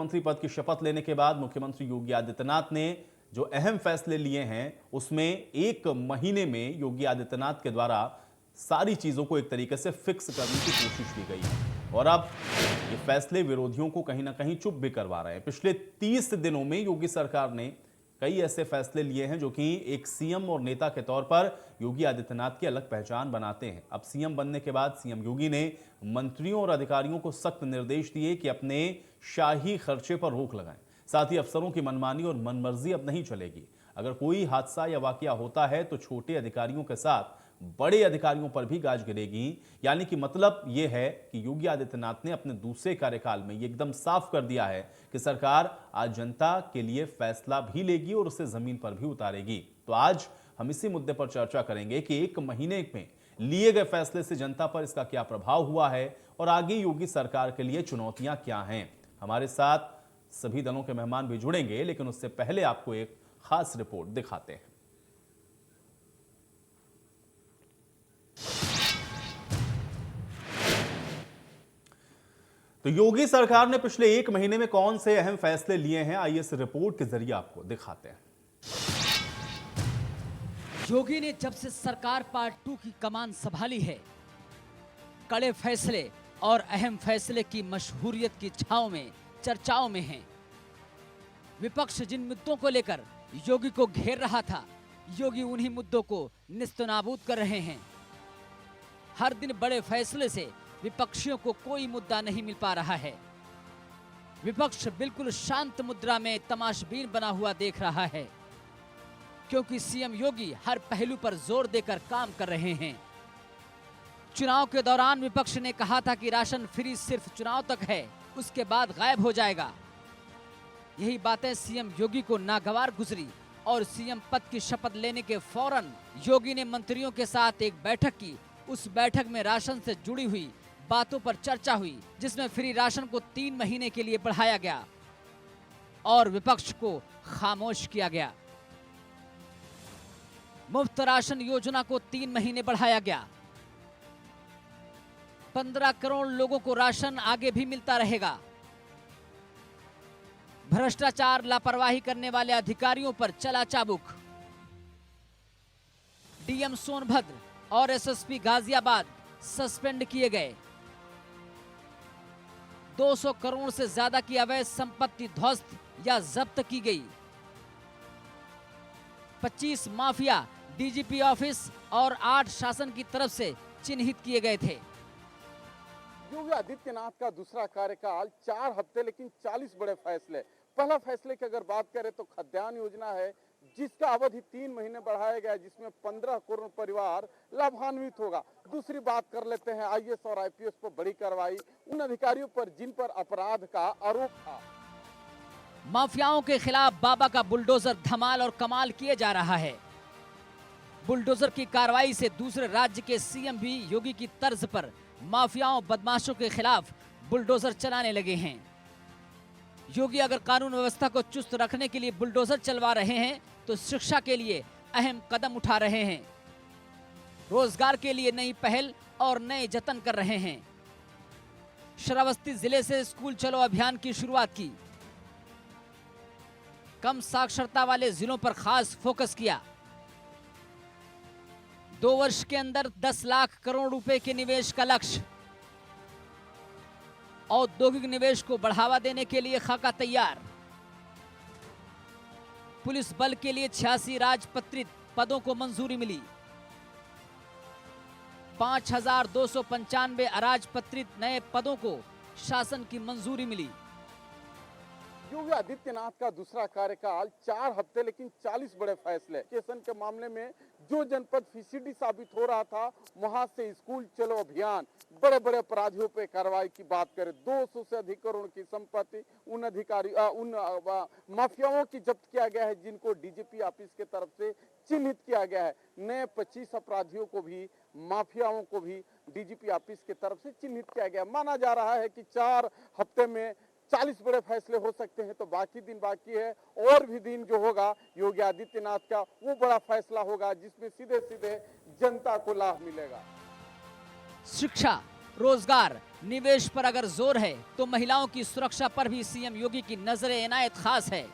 मुख्यमंत्री पद की शपथ लेने के बाद मुख्यमंत्री योगी आदित्यनाथ ने जो अहम फैसले लिए हैं उसमें एक महीने में योगी आदित्यनाथ के द्वारा सारी चीजों को एक तरीके से फिक्स करने की कोशिश की गई है और अब ये फैसले विरोधियों को कहीं ना कहीं चुप भी करवा रहे हैं। पिछले 30 दिनों में योगी सरकार ने कई ऐसे फैसले लिए हैं जो कि एक सीएम और नेता के तौर पर योगी आदित्यनाथ की अलग पहचान बनाते हैं। अब सीएम बनने के बाद सीएम योगी ने मंत्रियों और अधिकारियों को सख्त निर्देश दिए कि अपने शाही खर्चे पर रोक लगाएं। साथ ही अफसरों की मनमानी और मनमर्जी अब नहीं चलेगी। अगर कोई हादसा या वाकया होता है तो छोटे अधिकारियों के साथ बड़े अधिकारियों पर भी गाज गिरेगी। यानी कि मतलब यह है कि योगी आदित्यनाथ ने अपने दूसरे कार्यकाल में ये एकदम साफ कर दिया है कि सरकार आज जनता के लिए फैसला भी लेगी और उसे जमीन पर भी उतारेगी। तो आज हम इसी मुद्दे पर चर्चा करेंगे कि एक महीने में लिए गए फैसले से जनता पर इसका क्या प्रभाव हुआ है और आगे योगी सरकार के लिए चुनौतियां क्या हैं। हमारे साथ सभी दलों के मेहमान भी जुड़ेंगे, लेकिन उससे पहले आपको एक खास रिपोर्ट दिखाते हैं। तो योगी सरकार ने पिछले एक महीने में कौन से अहम फैसले लिए हैं, आइए इस रिपोर्ट के जरिए आपको दिखाते हैं। योगी ने जब से सरकार पार्ट 2 की कमान संभाली है, कड़े फैसले और अहम फैसले की मशहूरियत की छांव में चर्चाओं में हैं। विपक्ष जिन मुद्दों को लेकर योगी को घेर रहा था, योगी उन्हीं मुद्दों को निस्तनाबूद कर रहे हैं। हर दिन बड़े फैसले से विपक्षियों को कोई मुद्दा नहीं मिल पा रहा है। विपक्ष बिल्कुल शांत मुद्रा में तमाशबीन बना हुआ देख रहा है, क्योंकि सीएम योगी हर पहलू पर जोर देकर काम कर रहे हैं। चुनाव के दौरान विपक्ष ने कहा था कि राशन फ्री सिर्फ चुनाव तक है, उसके बाद गायब हो जाएगा। यही बातें सीएम योगी को नागवार गुजरी और सीएम पद की शपथ लेने के फौरन योगी ने मंत्रियों के साथ एक बैठक की। उस बैठक में राशन से जुड़ी हुई बातों पर चर्चा हुई, जिसमें फ्री राशन को 3 महीने के लिए बढ़ाया गया और विपक्ष को खामोश किया गया। मुफ्त राशन योजना को 3 महीने बढ़ाया गया। 15 करोड़ लोगों को राशन आगे भी मिलता रहेगा। भ्रष्टाचार लापरवाही करने वाले अधिकारियों पर चला चाबुक। डीएम सोनभद्र और एसएसपी गाजियाबाद सस्पेंड किए गए। 200 करोड़ से ज्यादा की अवैध संपत्ति ध्वस्त या जब्त की गई। 25 माफिया डीजीपी ऑफिस और 8 शासन की तरफ से चिन्हित किए गए थे। योगी आदित्यनाथ का दूसरा कार्यकाल 4 हफ्ते, लेकिन 40 बड़े फैसले। पहला फैसले की अगर बात करें तो खाद्यान्न योजना है, जिसका अवधि 3 महीने बढ़ाया गया, जिसमें 15 करोड़ परिवार लाभान्वित होगा। दूसरी बात कर लेते हैं आईएएस और आईपीएस पर बड़ी कार्रवाई, उन अधिकारियों पर जिन पर अपराध का आरोप था। माफियाओं के खिलाफ बाबा का बुलडोजर धमाल और कमाल किए जा रहा है। बुलडोजर की कार्रवाई से दूसरे राज्य के सीएम भी योगी की तर्ज पर माफियाओं बदमाशों के खिलाफ बुलडोजर चलाने लगे हैं। योगी अगर कानून व्यवस्था को चुस्त रखने के लिए बुलडोजर चलवा रहे हैं तो शिक्षा के लिए अहम कदम उठा रहे हैं। रोजगार के लिए नई पहल और नए जतन कर रहे हैं। श्रावस्ती जिले से स्कूल चलो अभियान की शुरुआत की। कम साक्षरता वाले जिलों पर खास फोकस किया। 2 वर्ष के अंदर 10 लाख करोड़ रुपए के निवेश का लक्ष्य। औद्योगिक निवेश को बढ़ावा देने के लिए खाका तैयार। पुलिस बल के लिए 86 राजपत्रित पदों को मंजूरी मिली। 5295 अराजपत्रित नए पदों को शासन की मंजूरी मिली। योगी आदित्यनाथ का दूसरा कार्यकाल 4 हफ्ते, लेकिन 40 बड़े फैसले। एजुकेशन के मामले में जो जनपद फिसिडी साबित हो रहा था, वहां से स्कूल चलो अभियान, बड़े बड़े अपराधियों पे कार्रवाई की बात करें, 200 से अधिक करोड़ की संपत्ति उन माफियाओं की जब्त किया गया है, जिनको डीजीपी ऑफिस के तरफ से चिन्हित किया गया है। नए 25 अपराधियों को भी, माफियाओं को भी डीजीपी ऑफिस के तरफ से चिन्हित किया गया। माना जा रहा है कि 4 हफ्ते में 40 बड़े फैसले हो सकते हैं, तो बाकी दिन बाकी है। और भी दिन जो होगा योगी आदित्यनाथ का, वो बड़ा फैसला होगा जिसमें सीधे सीधे जनता को लाभ मिलेगा। शिक्षा, रोजगार, निवेश पर अगर जोर है तो महिलाओं की सुरक्षा पर भी सीएम योगी की नजर इनायत खास है।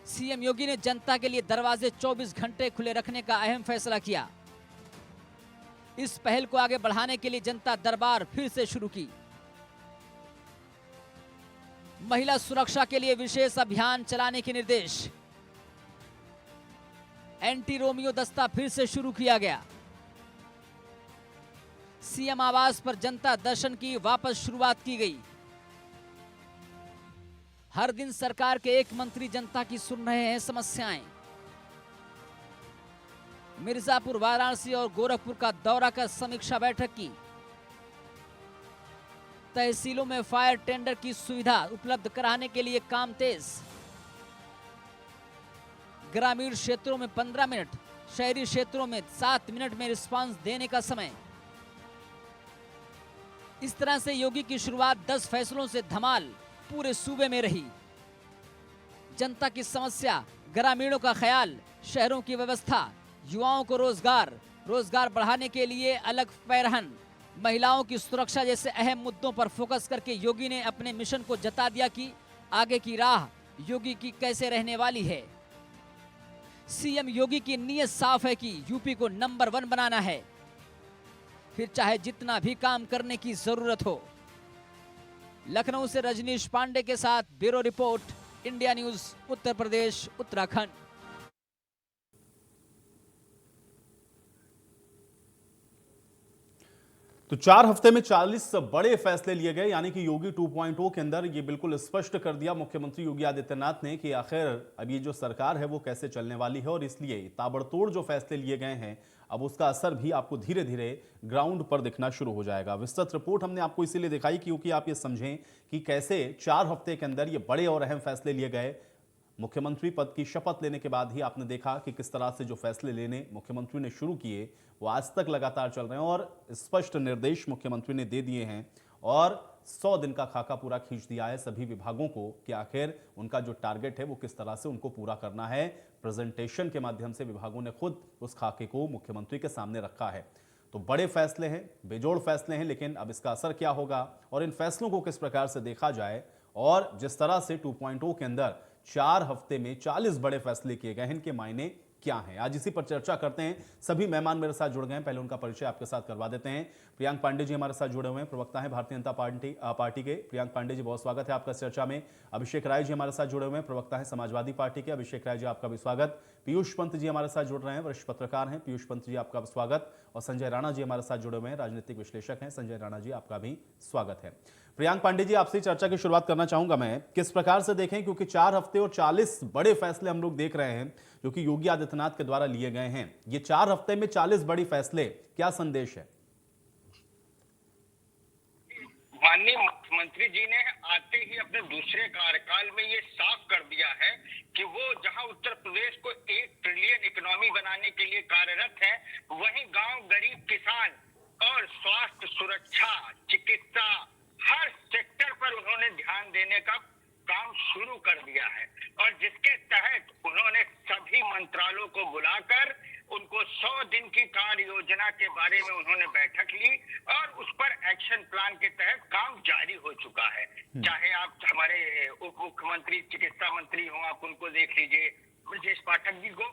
सीएम योगी ने जनता के लिए दरवाजे 24 घंटे खुले रखने का अहम फैसला किया। इस पहल को आगे बढ़ाने के लिए जनता दरबार फिर से शुरू की। महिला सुरक्षा के लिए विशेष अभियान चलाने के निर्देश। एंटी रोमियो दस्ता फिर से शुरू किया गया। सीएम आवास पर जनता दर्शन की वापस शुरुआत की गई। हर दिन सरकार के एक मंत्री जनता की सुन रहे हैं समस्याएं। मिर्जापुर, वाराणसी और गोरखपुर का दौरा कर समीक्षा बैठक की। तहसीलों में फायर टेंडर की सुविधा उपलब्ध कराने के लिए काम तेज। ग्रामीण क्षेत्रों में 15 मिनट, शहरी क्षेत्रों में 7 मिनट में रिस्पांस देने का समय। इस तरह से योगी की शुरुआत 10 फैसलों से धमाल पूरे सूबे में रही। जनता की समस्या, ग्रामीणों का ख्याल, शहरों की व्यवस्था, युवाओं को रोजगार, रोजगार बढ़ाने के लिए अलग पैरहन, महिलाओं की सुरक्षा जैसे अहम मुद्दों पर फोकस करके योगी ने अपने मिशन को जता दिया कि आगे की राह योगी की कैसे रहने वाली है। सीएम योगी की नीयत साफ है कि यूपी को नंबर 1 बनाना है, फिर चाहे जितना भी काम करने की जरूरत हो। लखनऊ से रजनीश पांडे के साथ bureau report, India news, Uttar Pradesh, Uttarakhand. तो 4 हफ्ते में 40 बड़े फैसले लिए गए, यानी कि योगी 2.0 के अंदर ये बिल्कुल स्पष्ट कर दिया मुख्यमंत्री योगी आदित्यनाथ ने कि आखिर अब ये जो सरकार है वो कैसे चलने वाली है, और इसलिए ताबड़तोड़ जो फैसले लिए गए हैं अब उसका असर भी आपको धीरे धीरे ग्राउंड पर दिखना शुरू हो जाएगा। विस्तृत रिपोर्ट हमने आपको इसीलिए दिखाई क्योंकि आप ये समझें कि कैसे 4 हफ्ते के अंदर ये बड़े और अहम फैसले लिए गए। मुख्यमंत्री पद की शपथ लेने के बाद ही आपने देखा कि किस तरह से जो फैसले लेने मुख्यमंत्री ने शुरू किए वो आज तक लगातार चल रहे हैं और स्पष्ट निर्देश मुख्यमंत्री ने दे दिए हैं और 100 दिन का खाका पूरा खींच दिया है सभी विभागों को कि आखिर उनका जो टारगेट है वो किस तरह से उनको पूरा करना है। प्रेजेंटेशन के माध्यम से विभागों ने खुद उस खाके को मुख्यमंत्री के सामने रखा है। तो बड़े फैसले हैं, बेजोड़ फैसले हैं, लेकिन अब इसका असर क्या होगा और इन फैसलों को किस प्रकार से देखा जाए, और जिस तरह से 2.0 के अंदर 4 हफ्ते में 40 बड़े फैसले किए गए हैं, इनके मायने क्या हैं, आज इसी पर चर्चा करते हैं। सभी मेहमान मेरे साथ जुड़ गए हैं, पहले उनका परिचय आपके साथ करवा देते हैं। प्रियंक पांडे जी हमारे साथ जुड़े हुए हैं, प्रवक्ता हैं भारतीय जनता पार्टी के। प्रियंक पांडे जी, बहुत स्वागत है आपका चर्चा में। अभिषेक राय जी हमारे साथ जुड़े हुए हैं, प्रवक्ता हैं समाजवादी पार्टी के। अभिषेक राय जी, आपका भी स्वागत। पीयूष पंत जी हमारे साथ जुड़ रहे हैं, वरिष्ठ पत्रकार हैं। पीयूष पंत जी, आपका भी स्वागत। और संजय राणा जी हमारे साथ जुड़े हुए हैं, राजनीतिक विश्लेषक हैं। संजय राणा जी, आपका भी स्वागत है। प्रियंक पांडे जी, आपसे चर्चा की शुरुआत करना चाहूंगा मैं, किस प्रकार से देखें, क्योंकि 4 हफ्ते और 40 बड़े फैसले हम लोग देख रहे हैं जो कि योगी आदित्यनाथ के द्वारा लिए गए हैं। ये 4 हफ्ते में 40 बड़ी फैसले, क्या संदेश है? माननीय मुख्यमंत्री जी ने आते ही अपने दूसरे कार्यकाल में ये साफ कर दिया है कि वो जहां उत्तर प्रदेश को 1 ट्रिलियन इकोनॉमी बनाने के लिए कार्यरत है, वहीं गांव, गरीब, किसान और स्वास्थ्य, सुरक्षा, चिकित्सा, हर सेक्टर पर उन्होंने ध्यान देने का काम शुरू कर दिया है। और जिसके तहत उन्होंने सभी मंत्रालयों को बुलाकर उनको 100 दिन की कार्य योजना के बारे में उन्होंने बैठक ली और उस पर एक्शन प्लान के तहत काम जारी हो चुका है। चाहे आप हमारे उप मुख्यमंत्री, चिकित्सा मंत्री हो, आप उनको देख लीजिए, ब्रजेश पाठक जी को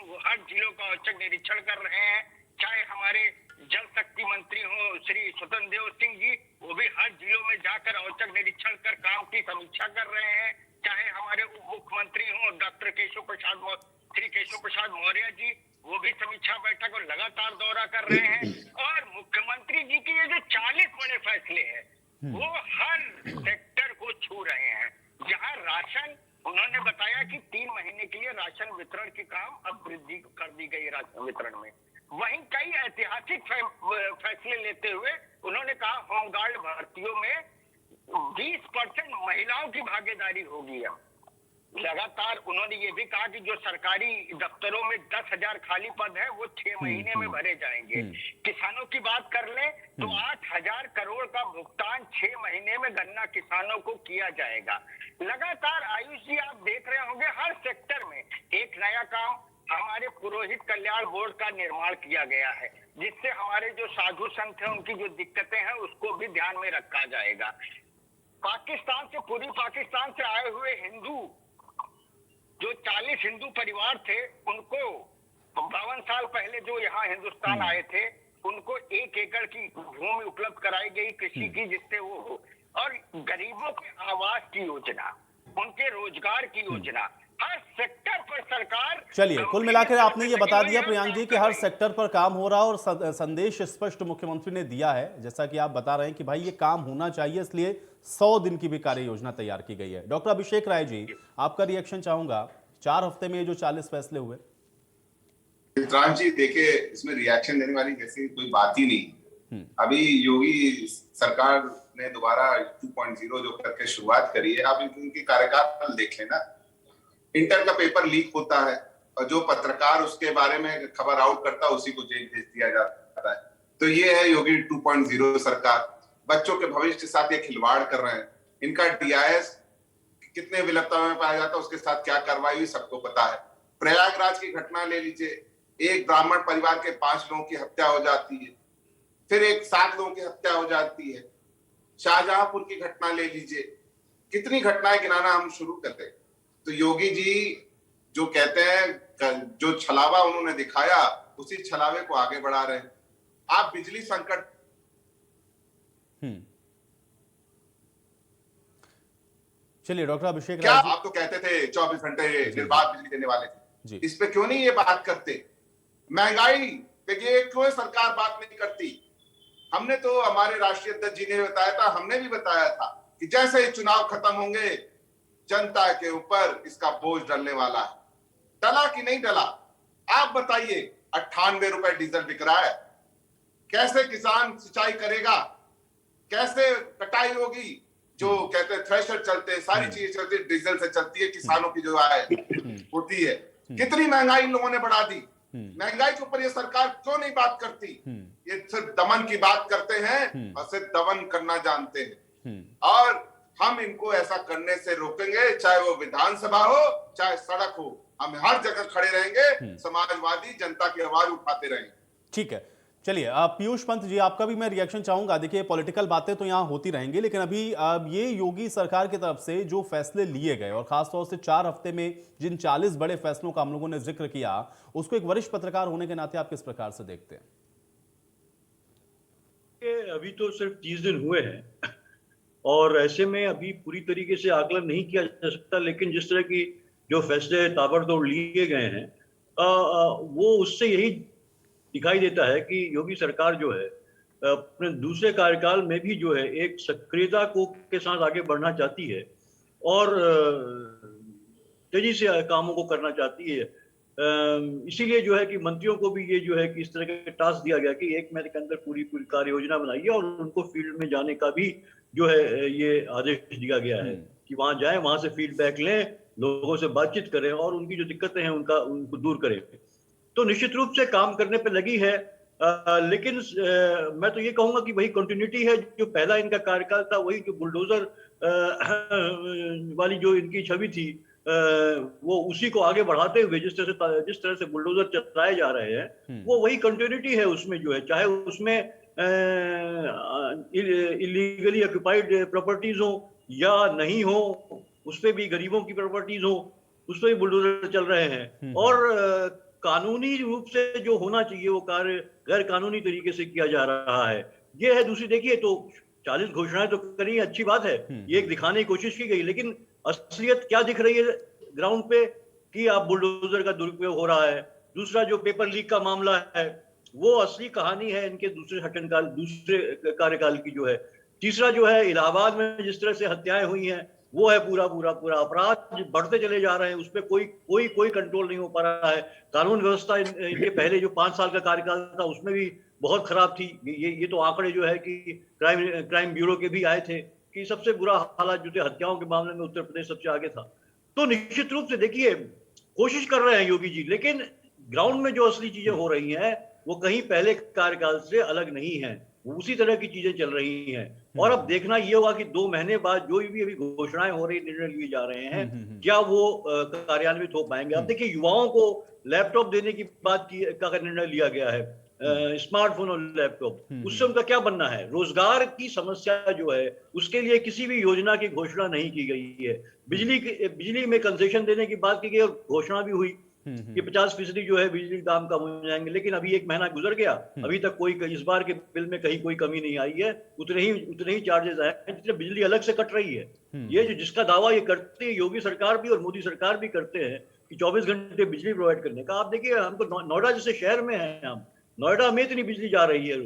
वो हर जिलों का औचक निरीक्षण कर रहे हैं। चाहे हमारे जल शक्ति मंत्री हो श्री स्वतंत्र देव सिंह जी, वो भी हर जिलों में जाकर औचक निरीक्षण कर काम की समीक्षा कर रहे हैं। चाहे हमारे उप मुख्यमंत्री हो डॉक्टर श्री केशव प्रसाद मौर्य जी, वो भी समीक्षा बैठक और लगातार दौरा कर रहे हैं। और मुख्यमंत्री जी के ये जो 40 बड़े फैसले हैं वो हर सेक्टर को छू रहे हैं। जहां राशन, उन्होंने बताया कि 3 महीने के लिए राशन वितरण के काम अब वृद्धि कर दी गई राशन वितरण में। वहीं कई ऐतिहासिक फैसले लेते हुए उन्होंने कहा होमगार्ड भर्तियों में 20% महिलाओं की भागीदारी होगी। लगातार उन्होंने ये भी कहा कि जो सरकारी दफ्तरों में 10,000 खाली पद है वो 6 महीने में भरे जाएंगे। किसानों की बात कर ले तो 8,000 करोड़ का भुगतान 6 महीने में गन्ना किसानों को किया जाएगा। लगातार आयुष जी, आप देख रहे होंगे हर सेक्टर में एक नया काम। हमारे पुरोहित कल्याण बोर्ड का निर्माण किया गया है, जिससे हमारे जो साधु संत हैं उनकी जो दिक्कतें हैं उसको भी ध्यान में रखा जाएगा। पाकिस्तान से, पूर्वी पाकिस्तान से आए हुए हिंदू, जो 40 हिंदू परिवार थे, उनको 52 साल पहले जो यहाँ हिंदुस्तान आए थे, उनको 1 एकड़ की भूमि उपलब्ध कराई गई कृषि की, जिससे वो हो। और गरीबों के आवास की योजना, उनके रोजगार की योजना, हर सेक्टर पर सरकार। चलिए, कुल मिलाकर आपने ये बता दिया प्रियांक जी कि हर सेक्टर पर काम हो रहा है और संदेश स्पष्ट मुख्यमंत्री ने दिया है, जैसा कि आप बता रहे हैं कि भाई ये काम होना चाहिए, इसलिए 100 दिन की भी कार्य योजना तैयार की गई है। डॉक्टर अभिषेक राय जी, आपका रिएक्शन चाहूंगा। 4 हफ्ते में ये जो 40 फैसले हुए। चित्रांश जी, देखिए, इसमें रिएक्शन देने वाली जैसी कोई बात ही नहीं। अभी योगी सरकार ने दोबारा 2.0 जो करके शुरुआत करी है, आप इनके कार्यकाल देख लेना। इंटर का पेपर लीक होता है और जो पत्रकार उसके बारे में खबर आउट करता है उसी को जेल भेज दिया जाता है। तो ये है योगी 2.0 सरकार। बच्चों के भविष्य के साथ ये खिलवाड़ कर रहे हैं। इनका DIS कितने विलपता में पाया जाता है, उसके साथ क्या कार्रवाई हुई, सबको पता है। प्रयागराज की घटना ले लीजिए, एक ब्राह्मण परिवार के 5 लोगों की हत्या हो जाती है, फिर एक 7 लोगों की हत्या हो जाती है। शाहजहांपुर की घटना ले लीजिए, कितनी घटनाएं गिनाना हम शुरू करते हैं। तो योगी जी जो कहते हैं, जो छलावा उन्होंने दिखाया, उसी छलावे को आगे बढ़ा रहे हैं। आप बिजली संकट, चलिए डॉक्टर अभिषेक क्या राय जी, आप तो कहते थे 24 घंटे निर्बाध बिजली देने वाले थे, इस पे क्यों नहीं ये बात करते? महंगाई पे ये क्यों सरकार बात नहीं करती? हमने तो, हमारे राष्ट्रीय अध्यक्ष जी ने बताया था, हमने भी बताया था कि जैसे ही चुनाव खत्म होंगे जनता के ऊपर इसका बोझ डलने वाला है। डला कि नहीं डला? आप बताइए। 98 रुपए डीजल बिक रहा है, कैसे किसान सिंचाई करेगा? कैसे कटाई होगी? जो कहते हैं थ्रेशर चलते हैं, सारी चीजें चलती है, डीजल से चलती है। किसानों की जो आय होती है, कितनी महंगाई इन लोगों ने बढ़ा दी। महंगाई के ऊपर ये सरकार क्यों नहीं बात करती? ये सिर्फ दमन की बात करते हैं और सिर्फ दमन करना जानते हैं। और हम इनको ऐसा करने से रोकेंगे, चाहे वो विधानसभा हो, चाहे सड़क हो, हम हर जगह खड़े रहेंगे, समाजवादी जनता की आवाज उठाते रहेंगे। ठीक है, चलिए पीयूष पंत जी, आपका भी मैं रिएक्शन चाहूंगा। देखिए, पॉलिटिकल बातें तो यहाँ होती रहेंगी, लेकिन अभी ये योगी सरकार की तरफ से जो फैसले लिए गए और खासतौर से 4 हफ्ते में जिन 40 बड़े फैसलों का हम लोगों ने जिक्र किया, उसको एक वरिष्ठ पत्रकार होने के नाते आप किस प्रकार से देखते हैं? अभी तो सिर्फ 30 दिन हुए हैं और ऐसे में अभी पूरी तरीके से आकलन नहीं किया जा सकता, लेकिन जिस तरह की जो फैसले ताबड़तोड़ लिए गए हैं, वो उससे यही दिखाई देता है कि योगी सरकार जो है अपने दूसरे कार्यकाल में भी जो है एक सक्रियता को के साथ आगे बढ़ना चाहती है और तेजी से कामों को करना चाहती है। इसीलिए जो है कि मंत्रियों को भी ये जो है कि इस तरह का टास्क दिया गया कि 1 महीने के अंदर पूरी कार्य योजना बनाइए और उनको फील्ड में जाने का भी जो है ये आदेश दिया गया है कि वहां जाएं, वहां से फीडबैक लें, लोगों से बातचीत करें और उनकी जो दिक्कतें हैं उनको दूर करें। तो निश्चित रूप से काम करने पे लगी है, लेकिन मैं तो ये कहूंगा कि वही कंटिन्यूटी है। जो पहला इनका कार्यकाल था, वही जो बुलडोजर वाली जो इनकी छवि थी, वो उसी को आगे बढ़ाते हुए जिस तरह से बुलडोजर चलाए जा रहे हैं, वो वही कंटिन्यूटी है उसमें जो है। चाहे उसमें इलीगली ऑक्युपाइड प्रॉपर्टीज हो या नहीं हो, उस पर भी गरीबों की प्रॉपर्टीज हो, उस पर भी बुलडोजर चल रहे हैं। और कानूनी रूप से जो होना चाहिए वो कार्य गैर कानूनी तरीके से किया जा रहा है, ये है। दूसरी देखिए, तो 40 घोषणाएं तो करी, अच्छी बात है, ये एक दिखाने की कोशिश की गई, लेकिन असलियत क्या दिख रही है ग्राउंड पे कि आप बुलडोजर का दुरुपयोग हो रहा है। दूसरा जो पेपर लीक का मामला है, वो असली कहानी है इनके दूसरे कार्यकाल की जो है। तीसरा जो है, इलाहाबाद में जिस तरह से हत्याएं हुई हैं, वो है पूरा अपराध बढ़ते चले जा रहे हैं, उस पर कोई कंट्रोल नहीं हो पा रहा है। कानून व्यवस्था इनके पहले जो 5 साल का कार्यकाल था उसमें भी बहुत खराब थी। ये तो आंकड़े जो है कि क्राइम ब्यूरो के भी आए थे कि सबसे बुरा हालात जो थे हत्याओं के मामले में उत्तर प्रदेश सबसे आगे था। तो निश्चित रूप से देखिए, कोशिश कर रहे हैं योगी जी, लेकिन ग्राउंड में जो असली चीजें हो रही हैं वो कहीं पहले कार्यकाल से अलग नहीं है, उसी तरह की चीजें चल रही हैं। और अब देखना ये होगा कि 2 महीने बाद जो भी अभी घोषणाएं हो रही, निर्णय लिए जा रहे हैं, क्या वो कार्यान्वित हो पाएंगे। अब देखिए, युवाओं को लैपटॉप देने की बात का निर्णय लिया गया है, स्मार्टफोन और लैपटॉप, उससे उनका क्या बनना है? रोजगार की समस्या जो है उसके लिए किसी भी योजना की घोषणा नहीं की गई है। बिजली में कंसेशन देने की बात की गई और घोषणा भी हुई कि 50% जो है बिजली दाम कम हो जाएंगे, लेकिन अभी 1 महीना गुजर गया, अभी तक कोई इस बार के बिल में कहीं कोई कमी नहीं आई है। उतने ही चार्जेस आए हैं जितने बिजली अलग से कट रही है। ये जो जिसका दावा ये करते हैं योगी सरकार भी और मोदी सरकार भी करते हैं कि 24 घंटे बिजली प्रोवाइड करने का, आप देखिए हमको नोएडा जैसे शहर में है, हम नोएडा में इतनी बिजली जा रही है,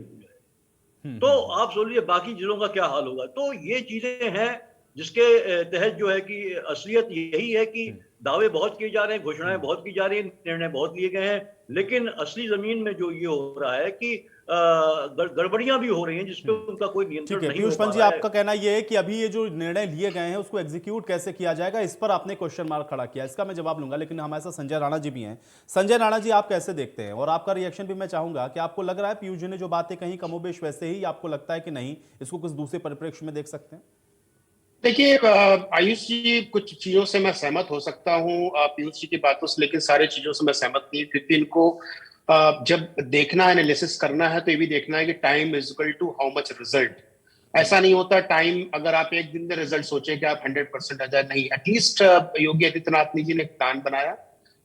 तो आप सोचिए बाकी जिलों का क्या हाल होगा। तो ये चीजें हैं जिसके तहत जो है कि असलियत यही है कि दावे बहुत किए जा रहे हैं, घोषणाएं बहुत की जा रही हैं, निर्णय बहुत लिए गए हैं, लेकिन असली जमीन में जो ये हो रहा है कि गड़बड़ियां भी हो रही हैं जिसपे उनका कोई नियंत्रण नहीं हो पा रहा है। पीयूष पंत जी, आपका कहना यह है कि अभी ये जो निर्णय लिए गए हैं उसको एग्जीक्यूट कैसे किया जाएगा, इस पर आपने क्वेश्चन मार्क खड़ा किया। इसका मैं जवाब लूंगा, लेकिन हमारे साथ संजय राणा जी भी हैं। संजय राणा जी, आप कैसे देखते हैं, और आपका रिएक्शन भी मैं चाहूंगा कि आपको लग रहा है पीयूष जी ने जो बातें कही कमोबेश वैसे ही आपको लगता है कि नहीं, इसको कुछ दूसरे परिप्रेक्ष्य में देख सकते हैं? देखिए आयुष जी, कुछ चीजों से मैं सहमत हो सकता हूँ पीयूष जी की बातों से, लेकिन सारी चीजों से मैं सहमत नहीं, क्योंकि इनको जब देखना है, एनालिसिस करना है, तो ये भी देखना है कि time is equal to how much result. ऐसा नहीं होता टाइम, अगर आप एक दिन में रिजल्ट सोचे कि आप 100% आ जाए, नहीं। एटलीस्ट योगी आदित्यनाथ जी ने एक प्लान बनाया,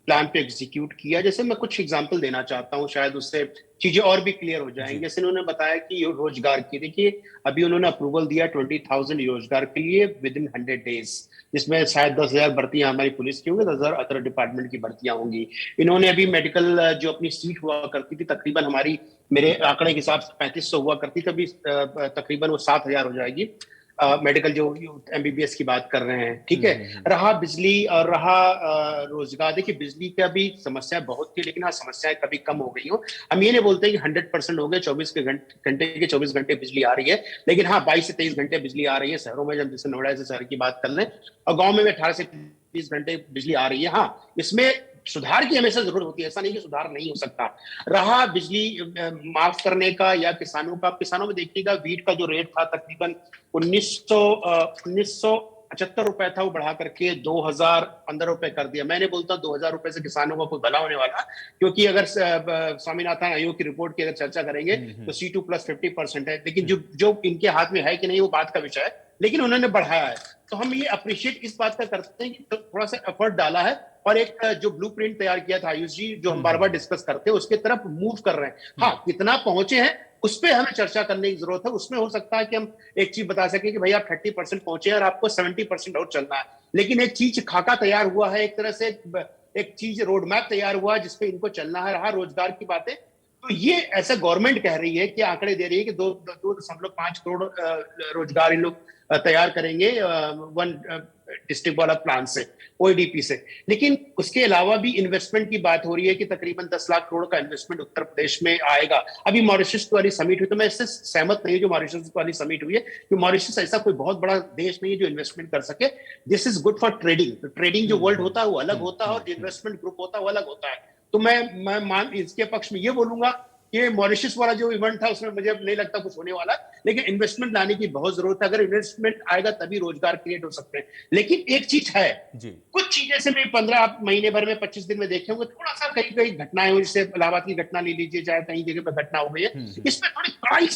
प्लान पे एग्जीक्यूट किया। जैसे मैं कुछ एग्जांपल देना चाहता हूँ, शायद उससे चीजें और भी क्लियर हो जाएंगी। जैसे उन्होंने बताया कि रोजगार की, देखिए अभी उन्होंने अप्रूवल दिया 20,000 रोजगार के लिए विद इन 100 डेज, जिसमें शायद 10,000 भर्तियां हमारी पुलिस की होंगी, 10,000 अदर डिपार्टमेंट की भर्तियां होंगी। इन्होंने अभी मेडिकल जो अपनी सीट हुआ करती थी, तकरीबन हमारी, मेरे आंकड़े के हिसाब से 3500 हुआ करती थी, अभी तकरीबन वो 7,000 हो जाएगी। मेडिकल जो एमबीबीएस की बात कर रहे हैं, ठीक है। रहा बिजली और रहा रोजगार, देखिए बिजली का भी समस्या बहुत थी, लेकिन हाँ समस्याएं कभी कम हो गई हो। हम ये नहीं बोलते कि 100% हो गए, 24 घंटे बिजली आ रही है, लेकिन हाँ 22 से 23 घंटे बिजली आ रही है शहरों में। जब जैसे नोएडा जैसे शहर की बात कर लें, और गाँव में 18 से 30 घंटे बिजली आ रही है। हाँ, इसमें सुधार की हमेशा जरूरत होती है, ऐसा नहीं कि सुधार नहीं हो सकता। रहा बिजली माफ करने का या किसानों में देखिएगा, वीट का जो रेट था तकरीबन 1975 रुपए था, वो बढ़ा करके 2,015 रुपए कर दिया। मैंने बोलता हूँ 2,000 रुपए से किसानों का कोई भला होने वाला, क्योंकि अगर स्वामीनाथन आयोग की रिपोर्ट की अगर चर्चा करेंगे तो C2 प्लस 50% है, लेकिन जो इनके हाथ में है कि नहीं वो बात का विषय है, लेकिन उन्होंने बढ़ाया है। तो हम ये अप्रिशिएट इस बात का करते हैं कि तो थोड़ा सा एफर्ट डाला है, और एक जो ब्लूप्रिंट तैयार किया था आयुष जी, जो हम बार बार डिस्कस करते हैं, उसके तरफ मूव कर रहे हैं। हाँ, कितना पहुंचे हैं उस पर हमें चर्चा करने की जरूरत है। उसमें हो सकता है कि हम एक चीज बता सकें कि भाई आप 30% पहुंचे और आपको 70% और चलना है, लेकिन एक चीज खाका तैयार हुआ है, एक तरह से एक चीज रोड मैप तैयार हुआ है जिसपे इनको चलना है। रहा रोजगार की बातें, तो ये ऐसा गवर्नमेंट कह रही है कि आंकड़े दे रही है कि 2.5 करोड़ रोजगार इन लोग तैयार करेंगे वन डिस्ट्रिक्ट वाला प्लान से, ओईडीपी से। लेकिन उसके अलावा भी इन्वेस्टमेंट की बात हो रही है कि तकरीबन 10 लाख करोड़ का इन्वेस्टमेंट उत्तर प्रदेश में आएगा। अभी मॉरिशस वाली समिट हुई, तो मैं इससे सहमत नहीं जो मॉरिशस वाली समिट हुई है, कि मॉरिशस ऐसा कोई बहुत बड़ा देश नहीं है जो इन्वेस्टमेंट कर सके। This is good for trading. Trading जो वर्ल्ड होता है वो अलग होता है, और इन्वेस्टमेंट ग्रुप होता है वो अलग होता है। तो मैं इसके पक्ष में ये बोलूंगा कि मॉरिशस वाला जो इवेंट था उसमें मुझे नहीं लगता कुछ होने वाला, लेकिन इन्वेस्टमेंट लाने की बहुत जरूरत है। अगर इन्वेस्टमेंट आएगा तभी रोजगार क्रिएट हो सकते हैं। लेकिन एक चीज है जी, कुछ चीजें से मैं 15 महीने भर में 25 दिन में देखे होंगे, थोड़ा सा कहीं घटनाएं हुई, जैसे इलाहाबाद की घटना ले लीजिए, चाहे कहीं जगह पर घटना हो गई है, इसमें थोड़ी कड़ाई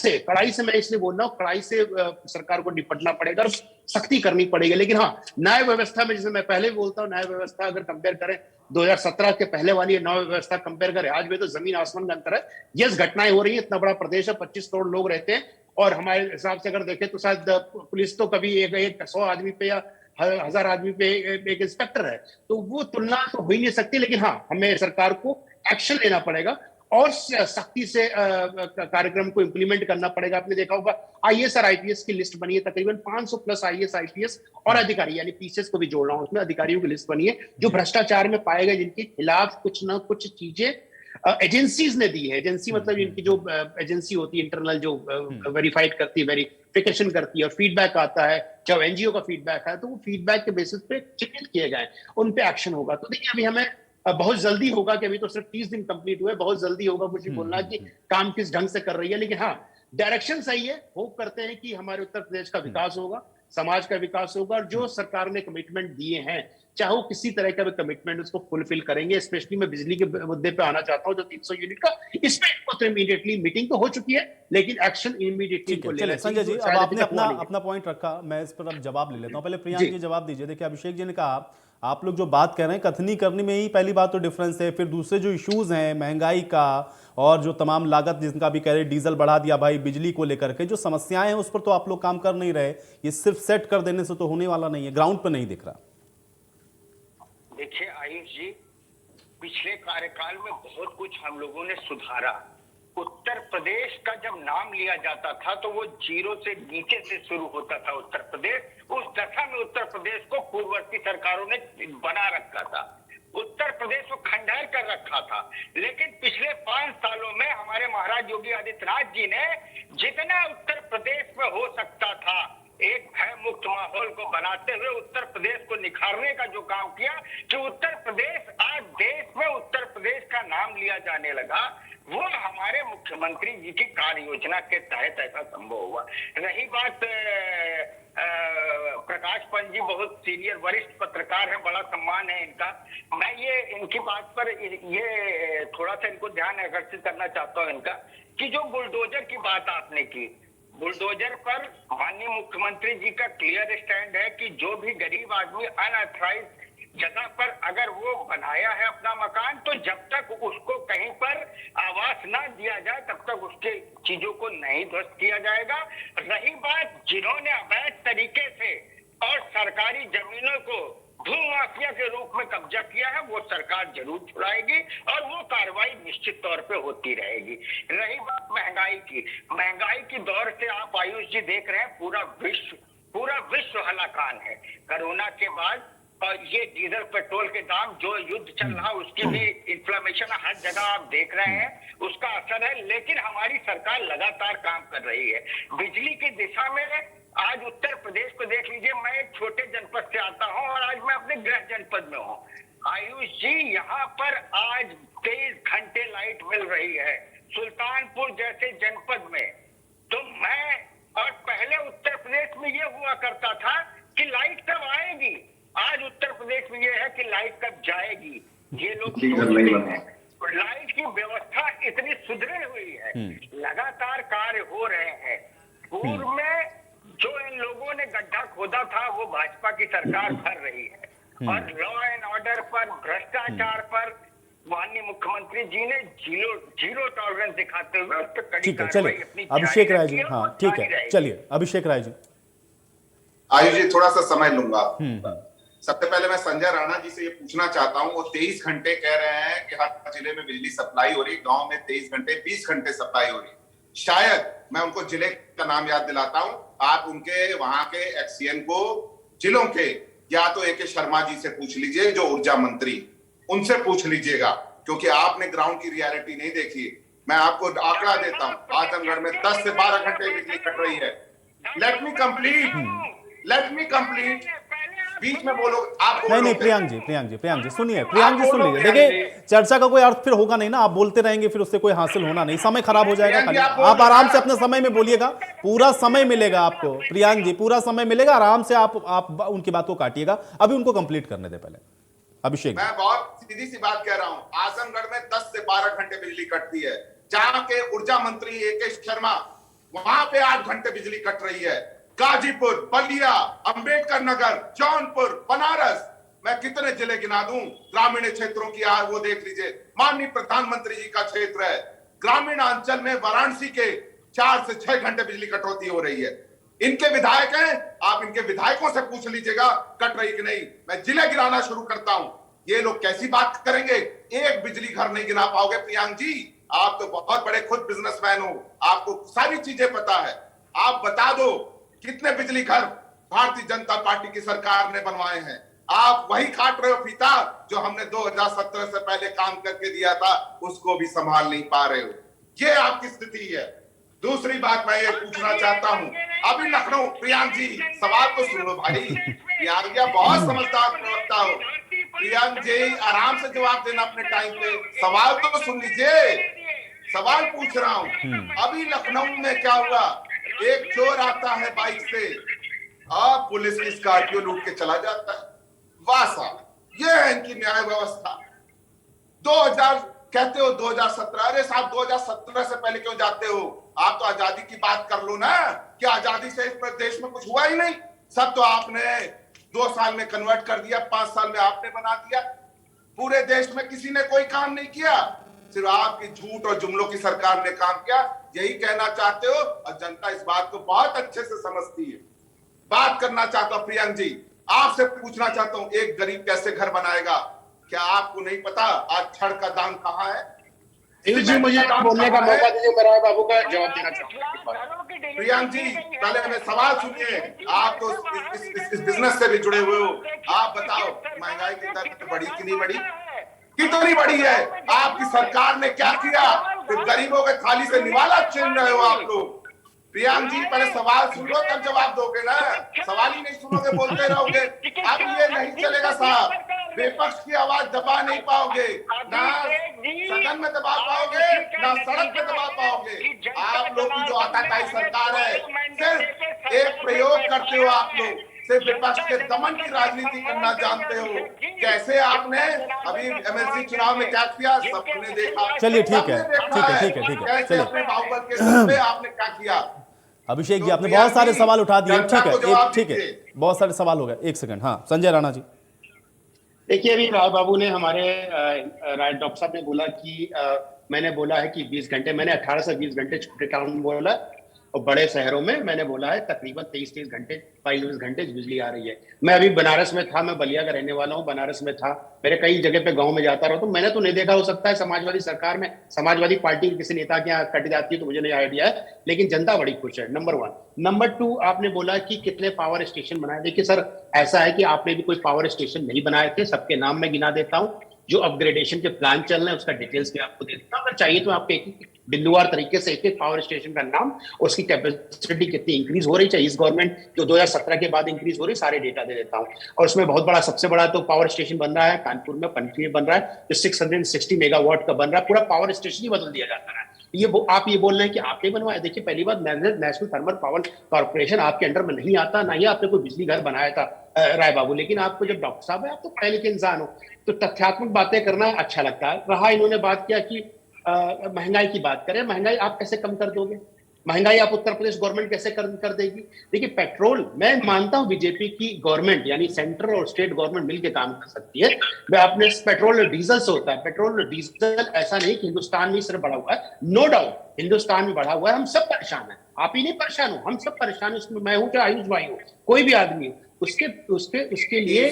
से मैं इसलिए बोल रहा हूँ, कड़ाई से सरकार को निपटना पड़ेगा, सख्ती करनी पड़ेगी। लेकिन हाँ, न्याय व्यवस्था में, जैसे मैं पहले बोलता हूँ, न्याय व्यवस्था अगर कंपेयर करें 2017 के पहले वाली न्याय व्यवस्था कंपेयर करें आज में, तो जमीन आसमान का अंतर है। यस, घटनाएं हो रही है, इतना बड़ा प्रदेश है, 25 करोड़ लोग रहते हैं, और हमारे हिसाब से अगर देखें तो शायद पुलिस तो कभी एक 100 आदमी पे या 1000 आदमी पे एक इंस्पेक्टर है, तो वो तुलना तो हो ही नहीं सकती। लेकिन हाँ, हमें सरकार को एक्शन लेना पड़ेगा और सख्ती से कार्यक्रम को इंप्लीमेंट करना पड़ेगा। आपने देखा होगा आईएएस और आईपीएस की लिस्ट बनी है, तकरीबन 500 प्लस आईएएस आईपीएस और अधिकारी, यानी पीसीएस को भी जोड़ रहा हूं उसमें, अधिकारियों की लिस्ट बनी है जो भ्रष्टाचार में पाए गए, जिनके खिलाफ कुछ ना कुछ चीजें एजेंसीज ने दी है। एजेंसी मतलब इनकी जो एजेंसी होती है इंटरनल, जो वेरीफाइड करती है, वेरिफिकेशन करती है, और फीडबैक आता है, चाहे एनजीओ का फीडबैक है, तो वो फीडबैक के बेसिस पे चिन्हित किए गए, उन पे एक्शन होगा। तो देखिए अभी हमें बहुत जल्दी होगा, कि अभी तो सिर्फ 30 दिन कंप्लीट हुए, बहुत जल्दी होगा कुछ बोलना कि काम किस ढंग से कर रही है। लेकिन हाँ, डायरेक्शन सही है। होप करते हैं कि हमारे उत्तर प्रदेश का विकास होगा, समाज का विकास होगा, और जो सरकार ने कमिटमेंट दिए हैं, चाहे वो किसी तरह का भी कमिटमेंट, उसको फुलफिल करेंगे। स्पेशली मैं बिजली के मुद्दे पे आना चाहता हूं, जो 300 यूनिट का, इसमें तो इमीडिएटली मीटिंग तो हो चुकी है, लेकिन एक्शन इमीडिएटली को लेना चाहिए। संजय जी, अब आपने अपना पॉइंट रखा, मैं इस पर अब जवाब ले लेता हूं। पहले प्रियांक जी जवाब दीजिए। देखिए, अभिषेक जी ने कहा आप लोग जो बात कर रहे हैं कथनी करनी में ही पहली बात तो डिफरेंस है, फिर दूसरे जो इश्यूज हैं महंगाई का और जो तमाम लागत जिनका भी कह रहे डीजल बढ़ा दिया भाई, बिजली को लेकर के जो समस्याएं हैं उस पर तो आप लोग काम कर नहीं रहे। ये सिर्फ सेट कर देने से तो होने वाला नहीं है, ग्राउंड पर नहीं दिख रहा। देखिए आयुष जी, पिछले कार्यकाल में बहुत कुछ हम लोगों ने सुधारा। उत्तर प्रदेश का जब नाम लिया जाता था तो वो जीरो से नीचे से शुरू होता था उत्तर प्रदेश। उस दशा में उत्तर प्रदेश को पूर्ववर्ती सरकारों ने बना रखा था, उत्तर प्रदेश को खंडहर कर रखा था। लेकिन पिछले 5 सालों में हमारे महाराज योगी आदित्यनाथ जी ने जितना उत्तर प्रदेश में हो सकता था एक भय मुक्त माहौल को बनाते हुए उत्तर प्रदेश को निखारने का जो काम किया कि उत्तर प्रदेश आज देश में उत्तर प्रदेश का नाम लिया जाने लगा, वो हमारे मुख्यमंत्री जी की कार्य योजना के तहत ऐसा संभव हुआ। रही बात प्रकाश पंत जी बहुत सीनियर वरिष्ठ पत्रकार है, बड़ा सम्मान है इनका। मैं ये इनकी बात पर ये थोड़ा सा इनको ध्यान आकर्षित करना चाहता हूँ इनका, कि जो बुलडोजर की बात आपने की, बुलडोजर पर माननीय मुख्यमंत्री जी का क्लियर स्टैंड है कि जो भी गरीब आदमी अनऑथराइज जगह पर अगर वो बनाया है अपना मकान, तो जब तक उसको कहीं पर आवास ना दिया जाए तब तक उसके चीजों को नहीं ध्वस्त किया जाएगा। रही बात जिन्होंने अवैध तरीके से और सरकारी जमीनों को भूमाफिया के रूप में कब्जा किया है, वो सरकार जरूर छुड़ाएगी और वो कार्रवाई निश्चित तौर पे होती रहेगी। रही बात महंगाई की दौर से आप आयुष जी देख रहे हैं पूरा विश्व हलाकान है कोरोना के बाद। और ये डीजल पेट्रोल के दाम जो युद्ध चल रहा उसकी भी इन्फ्लेमेशन हर जगह आप देख रहे हैं, उसका असर है। लेकिन हमारी सरकार लगातार काम कर रही है बिजली की दिशा में। आज उत्तर प्रदेश को देख लीजिए, मैं एक छोटे जनपद से आता हूं और आज मैं अपने गृह जनपद में हूं। आयुष जी, यहाँ पर आज 23 घंटे लाइट मिल रही है। सुल्तानपुर जैसे जनपद में तो और पहले उत्तर प्रदेश में ये हुआ करता था कि लाइट कब आएगी, आज उत्तर प्रदेश में ये है कि लाइट कब जाएगी। ये लोग लाइट की व्यवस्था इतनी सुदृढ़ हुई है, लगातार कार्य हो रहे हैं। पूर्व में जो इन लोगों ने गड्ढा खोदा था वो भाजपा की सरकार भर रही है और लॉ एंड ऑर्डर पर, भ्रष्टाचार पर माननीय मुख्यमंत्री जी ने जीरो टॉलरेंस दिखाते हुए उस पर कड़ी कार्रवाई अपनी अभिषेक राय जी, हाँ ठीक है, चलिए अभिषेक राय जी। आयुष जी, थोड़ा सा समय लूंगा। सबसे पहले मैं संजय राणा जी से ये पूछना चाहता हूं, वो 23 घंटे कह रहे हैं कि हर जिले में बिजली सप्लाई हो रही, गांव में 23 घंटे 20 घंटे सप्लाई हो रही। शायद मैं उनको जिले का नाम याद दिलाता हूं, आप उनके वहां के एक्सीएन को जिलों के या तो ए.के. शर्मा जी से पूछ लीजिए, जो ऊर्जा मंत्री, उनसे पूछ लीजिएगा, क्योंकि आपने ग्राउंड की रियलिटी नहीं देखी। मैं आपको आंकड़ा देता हूं, आजमगढ़ में 10 से 12 घंटे बिजली कट रही है। Let me complete. बीच में बोलो आप। नहीं, प्रियांक जी सुनिए, सुन लीजिए। देखिए, चर्चा का कोई अर्थ फिर होगा नहीं ना, आप बोलते रहेंगे फिर उससे कोई हासिल होना नहीं, समय खराब हो जाएगा। आप आराम से अपने समय में बोलिएगा, पूरा समय मिलेगा आपको। प्रियांक जी, पूरा समय मिलेगा, आराम से आप उनकी बात को काटिएगा। अभी उनको कंप्लीट करने दे पहले। अभिषेक, मैं बहुत सीधी सी बात कह रहा हूं, आजमगढ़ में 10 से 12 घंटे बिजली कटती है। जहां के ऊर्जा मंत्री ए.के. शर्मा, वहां पे 8 घंटे बिजली कट रही है। गाजीपुर, बलिया, अंबेडकर नगर, जौनपुर, बनारस, मैं कितने जिले गिना दूं ग्रामीण क्षेत्रों की। वो देख लीजिए, माननीय प्रधानमंत्री जी का क्षेत्र है, ग्रामीण अंचल में वाराणसी के 4 से 6 घंटे बिजली कटौती हो रही है। इनके विधायक हैं, आप इनके विधायकों से पूछ लीजिएगा कट रही कि नहीं। मैं जिले गिनाना शुरू करता हूं, ये लोग कैसी बात करेंगे, एक बिजली घर नहीं गिना पाओगे। प्रियांक जी, आप तो बहुत बड़े खुद बिजनेसमैन हो, आपको सारी चीजें पता है। आप बता दो कितने बिजली घर भारतीय जनता पार्टी की सरकार ने बनवाए हैं। आप वही काट रहे हो फीता जो हमने 2017 से पहले काम करके दिया था, उसको भी संभाल नहीं पा रहे हो। ये आपकी स्थिति है। दूसरी बात मैं ये पूछना चाहता हूं, अभी लखनऊ, प्रियांक जी सवाल तो सुनो भाई, प्रियांक जी बहुत समझदार प्रवक्ता हो। प्रियांक जी आराम से जवाब देना अपने टाइम पे, सवाल तो सुन लीजिए, सवाल पूछ रहा हूं। अभी लखनऊ में क्या हुआ, एक चोर आता है बाइक से और पुलिस की स्कॉर्पियो लूट के चला जाता है। वाह साहब, ये है इनकी न्याय व्यवस्था। 2000 कहते हो 2017, अरे साहब 2017 से पहले क्यों जाते हो? आप तो आजादी की बात कर लो ना, कि आजादी से इस देश में कुछ हुआ ही नहीं। सब तो आपने 2 साल में कन्वर्ट कर दिया, 5 साल में आपने बना दिया। पूरे देश में किसी ने कोई काम नहीं किया, सिर्फ आपकी झूठ और जुमलों की सरकार ने काम किया। यही कहना चाहते हो और जनता इस बात को बहुत अच्छे से समझती है। बात करना चाहता हूं प्रियंक जी, आपसे पूछना चाहता हूं, एक गरीब कैसे घर बनाएगा? क्या आपको नहीं पता आज छड़ का दाम कहां है? जी मुझे बोलने का मौका दीजिए, मैं राय बाबू का जवाब देना चाहूंगा। प्रियंक जी पहले मैं सवाल सुनिए, आप तो इस बिजनेस से भी जुड़े हुए हो। आप बताओ महंगाई की दर बढ़ी कि नहीं बढ़ी? कितनी बढ़ी है? आपकी सरकार ने क्या किया? फिर गरीबों के थाली से निवाला छीन रहे हो आप लोग। प्रियंक जी पहले सवाल सुनो तब जवाब दोगे ना, सवाल ही नहीं सुनोगे बोलते रहोगे। अब ये नहीं चलेगा साहब, विपक्ष की आवाज दबा नहीं पाओगे, ना सदन में दबा पाओगे ना सड़क पे दबा पाओगे। आप लोग की जो आताताई सरकार है, सिर्फ एक प्रयोग करते हो आप लोग, सिर्फ विपक्ष के दमन की राजनीति करना जानते हो। कैसे आपने अभी एमएलसी चुनाव में क्या किया सबने देखा। चलिए ठीक है, कैसे अपने बाहुबल के सर पे आपने क्या किया। अभिषेक जी आपने बहुत सारे सवाल उठा दिए, ठीक है, बहुत सारे सवाल हो गए। 1 सेकंड, हाँ संजय राणा जी। देखिए अभी राय बाबू ने हमारे राय डॉक्टर साहब ने बोला कि मैंने बोला है कि 20 घंटे, मैंने 18 से 20 घंटे छोटे टाउन में बोला, और बड़े शहरों में मैंने बोला है तकरीबन 23 घंटे 22 घंटे बिजली आ रही है। मैं अभी बनारस में था, मैं बलिया का रहने वाला हूँ, बनारस में था, मेरे कई जगह पे गांव में जाता रहा, तो मैंने तो नहीं देखा। हो सकता है समाजवादी सरकार में समाजवादी पार्टी के किसी नेता के यहाँ कट जाती है तो मुझे नहीं आइडिया है, लेकिन जनता बड़ी खुश है। नंबर 1। नंबर 2, आपने बोला कि कितने पावर स्टेशन बनाए। देखिए सर, ऐसा है कि आपने भी कोई पावर स्टेशन नहीं बनाए थे, सबके नाम मैं गिना देता हूँ। जो अपग्रेडेशन के प्लान चल रहे हैं उसका डिटेल्स भी आपको दे देता हूं, अगर चाहिए तो आपको एक बिंदुवार तरीके से एक पावर स्टेशन का नाम, उसकी कैपेसिटी कितनी इंक्रीज हो रही, चाहिए इस गवर्नमेंट जो 2017 के बाद इंक्रीज हो रही, सारे डेटा दे देता हूं। और उसमें बहुत बड़ा, सबसे बड़ा तो पावर स्टेशन बन रहा है कानपुर में, पंचमी में बन रहा है, जो 660 मेगावाट का बन रहा है। पूरा पावर स्टेशन ही बदल दिया जाता है। आप ये बोल रहे हैं कि आपने बनवाया। देखिए पहली बात, नेशनल थर्मल पावर कॉर्पोरेशन आपके अंडर में नहीं आता, ना ही आपने कोई बिजली घर बनाया था राय बाबू। लेकिन आपको जब डॉक्टर साहब है, आप तो पढ़े लिखे इंसान हो, तो तथ्यात्मक बातें करना अच्छा लगता है। रहा इन्होंने बात किया कि महंगाई की बात करें, महंगाई आप कैसे कम कर दोगे? महंगाई आप उत्तर प्रदेश गवर्नमेंट कैसे कर देगी? देखिए पेट्रोल, मैं मानता हूं बीजेपी की गवर्नमेंट यानी सेंट्रल और स्टेट गवर्नमेंट मिलकर काम कर सकती है। मैं अपने पेट्रोल और डीजल से होता है, पेट्रोल और डीजल ऐसा नहीं कि हिंदुस्तान में सिर्फ बढ़ा हुआ है, नो डाउट हिंदुस्तान में बढ़ा हुआ है, हम सब परेशान है, आप ही नहीं परेशान हो, हम सब परेशान है। उसमें मैं हूं चाहे आयुष भाई हो, कोई भी आदमी हो, उसके लिए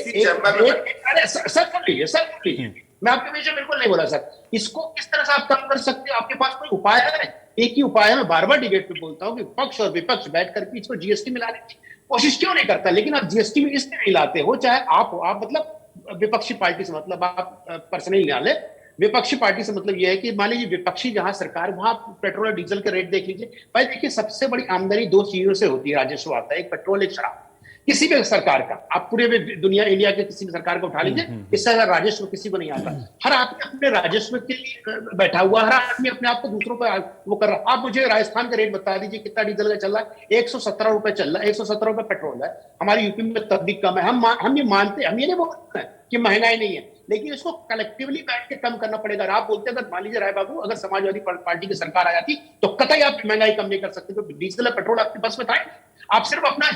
मैं आपके पीछे बिल्कुल नहीं बोला सर। इसको किस तरह से आप कम कर सकते हो? आपके पास कोई उपाय है? एक ही उपाय है, मैं बार बार डिबेट में बोलता हूँ कि पक्ष और विपक्ष बैठ करके इसको जीएसटी में लाने की कोशिश क्यों नहीं करता? लेकिन आप जीएसटी में इसलिए नहीं लाते हो, चाहे आप हो, आप मतलब विपक्षी पार्टी से मतलब आप पर्सनली ना ले, विपक्षी पार्टी से मतलब यह है कि मान लीजिए विपक्षी जहां सरकार, वहां पेट्रोल और डीजल के रेट देख लीजिए भाई। देखिए सबसे बड़ी आमदनी 2 चीजों से होती है, राजस्व आता है, एक पेट्रोल एक शराब। किसी भी सरकार का, आप पूरे दुनिया इंडिया के किसी भी सरकार को उठा लीजिए, इससे ज्यादा राजस्व किसी को नहीं आता। हर आदमी अपने राजस्व के लिए बैठा हुआ, हर आदमी अपने आप को दूसरों पर वो कर रहा। आप मुझे राजस्थान का रेट बता दीजिए कितना डीजल का चल रहा है? 117 रुपए चल रहा है, 117 रुपए पेट्रोल है। हमारी यूपी में तब भी कम है। हम ये मानते, हम ये नहीं बोलते कि महंगाई नहीं है, लेकिन इसको कलेक्टिवली बैठ के कम करना पड़ेगा। आप बोलते हैं अगर मान लीजिए राय बाबू, अगर समाजवादी पार्टी की सरकार आ जाती तो कतई आप महंगाई कम नहीं कर सकते, क्योंकि डीजल और पेट्रोल आपके पास में था। आप सिर्फ अपने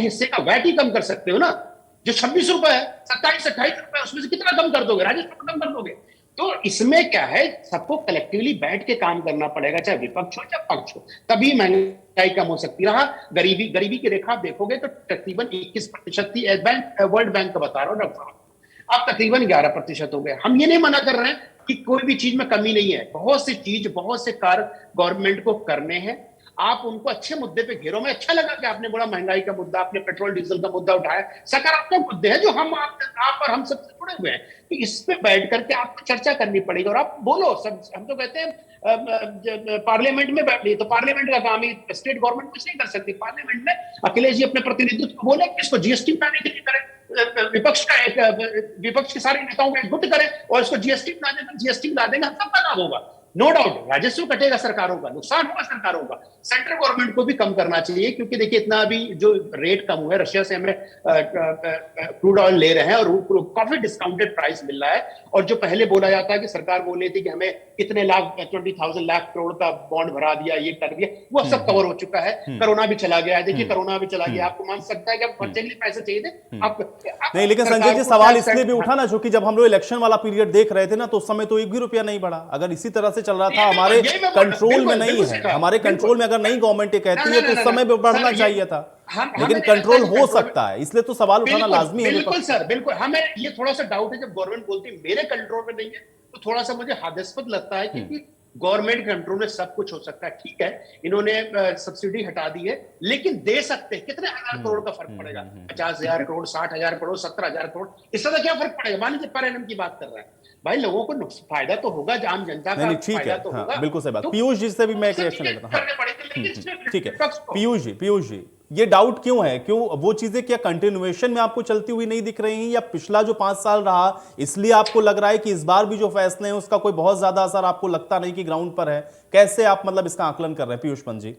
हिस्से का वैट ही कम कर सकते हो ना। जो 26 रुपए है, 27-28 रुपए, उसमें से कितना कम कर दोगे? राजस्व कम कर दोगे। तो इसमें क्या है, सबको कलेक्टिवली बैठ के काम करना पड़ेगा, चाहे विपक्ष हो चाहे पक्ष हो, तभी महंगाई कम हो सकती। रहा गरीबी की रेखा आप देखोगे तो तकरीबन 21% थी, वर्ल्ड बैंक का बता रहा हूं डॉक्टर साहब, अब तकरीबन 11% हो गए। हम ये नहीं मना कर रहे हैं कि कोई भी चीज में कमी नहीं है, बहुत से कार्य गवर्नमेंट को करने हैं। आप उनको अच्छे मुद्दे पे घेरो। में अच्छा लगा कि आपने बोला महंगाई का मुद्दा, आपने पेट्रोल डीजल का मुद्दा उठाया, सकारात्मक मुद्दे हैं जो आप और हम सबसे जुड़े हुए हैं। तो इस पे बैठ करके आपको चर्चा करनी पड़ेगी और आप बोलो। सब हम तो कहते हैं पार्लियामेंट में बैठिए, तो पार्लियामेंट का काम ही, स्टेट गवर्नमेंट कुछ नहीं कर सकती। पार्लियामेंट में अखिलेश जी अपने प्रतिनिधित्व को बोले कि इसको जीएसटी बनाने के लिए करें, विपक्ष के सारे नेताओं को एकजुट करें और इसको जीएसटी बना देंगे, जीएसटी ला देंगे, हम सबका लाभ होगा। नो डाउट राजस्व कटेगा सरकारों का, नुकसान होगा सरकारों का। सेंट्रल गवर्नमेंट को भी कम करना चाहिए, क्योंकि देखिए इतना अभी जो रेट कम हुआ है, रशिया से हमें क्रूड ऑयल ले रहे हैं और काफी डिस्काउंटेड प्राइस मिल रहा है। और जो पहले बोला जाता है कि सरकार बोल रही थी कि हमें कितने लाख 20,000 लाख करोड़ का बॉन्ड भरा दिया, ये कर दिया, वो अब सब कवर हो चुका है। कोरोना भी चला गया है, देखिए कोरोना भी चला गया। आपको मान सकता है कि आप खर्चे के लिए पैसे चाहिए थे आप नहीं, लेकिन संजय जी सवाल इसलिए भी उठा ना, क्योंकि जब हम लोग इलेक्शन वाला पीरियड देख रहे थे ना, तो उस समय तो 1 भी रुपया नहीं बढ़ा। अगर इसी तरह से चल रहा था, हमारे कंट्रोल में नहीं है, हमारे कंट्रोल में अगर नहीं गवर्नमेंट ये कहती है तो उस समय पे बढ़ना चाहिए था, लेकिन कंट्रोल हो सकता है, इसलिए तो सवाल उठाना लाजमी है। बिल्कुल सर, बिल्कुल। हमें ये थोड़ा सा डाउट है, जब गवर्नमेंट बोलती है मेरे कंट्रोल में नहीं है, तो थोड़ा सा मुझे हास्यास्पद लगता है, क्योंकि गवर्नमेंट कंट्रोल में सब कुछ हो सकता है। ठीक है, इन्होंने सब्सिडी हटा दी है, लेकिन दे सकते हैं। कितने हजार करोड़ का फर्क पड़ेगा? 50,000 करोड़, 60,000 करोड़, 17,000 करोड़, इससे तो क्या फर्क पड़ेगा? मान लीजिए पर एनम की बात कर रहे हैं भाई, लोगों को फायदा तो होगा, आम जनता का फायदा तो होगा। बिल्कुल सही बात। पीयूष जी से भी मैं एक रिएक्शन लेता हूं। ठीक है पीयूष जी, ये डाउट क्यों है? क्यों वो चीजें क्या कंटिन्यूएशन में आपको चलती हुई नहीं दिख रही हैं, या पिछला जो 5 साल रहा इसलिए आपको लग रहा है कि इस बार भी जो फैसले हैं उसका कोई बहुत ज्यादा असर आपको लगता नहीं कि ग्राउंड पर है? कैसे आप मतलब इसका आकलन कर रहे हैं पीयूष पंत जी?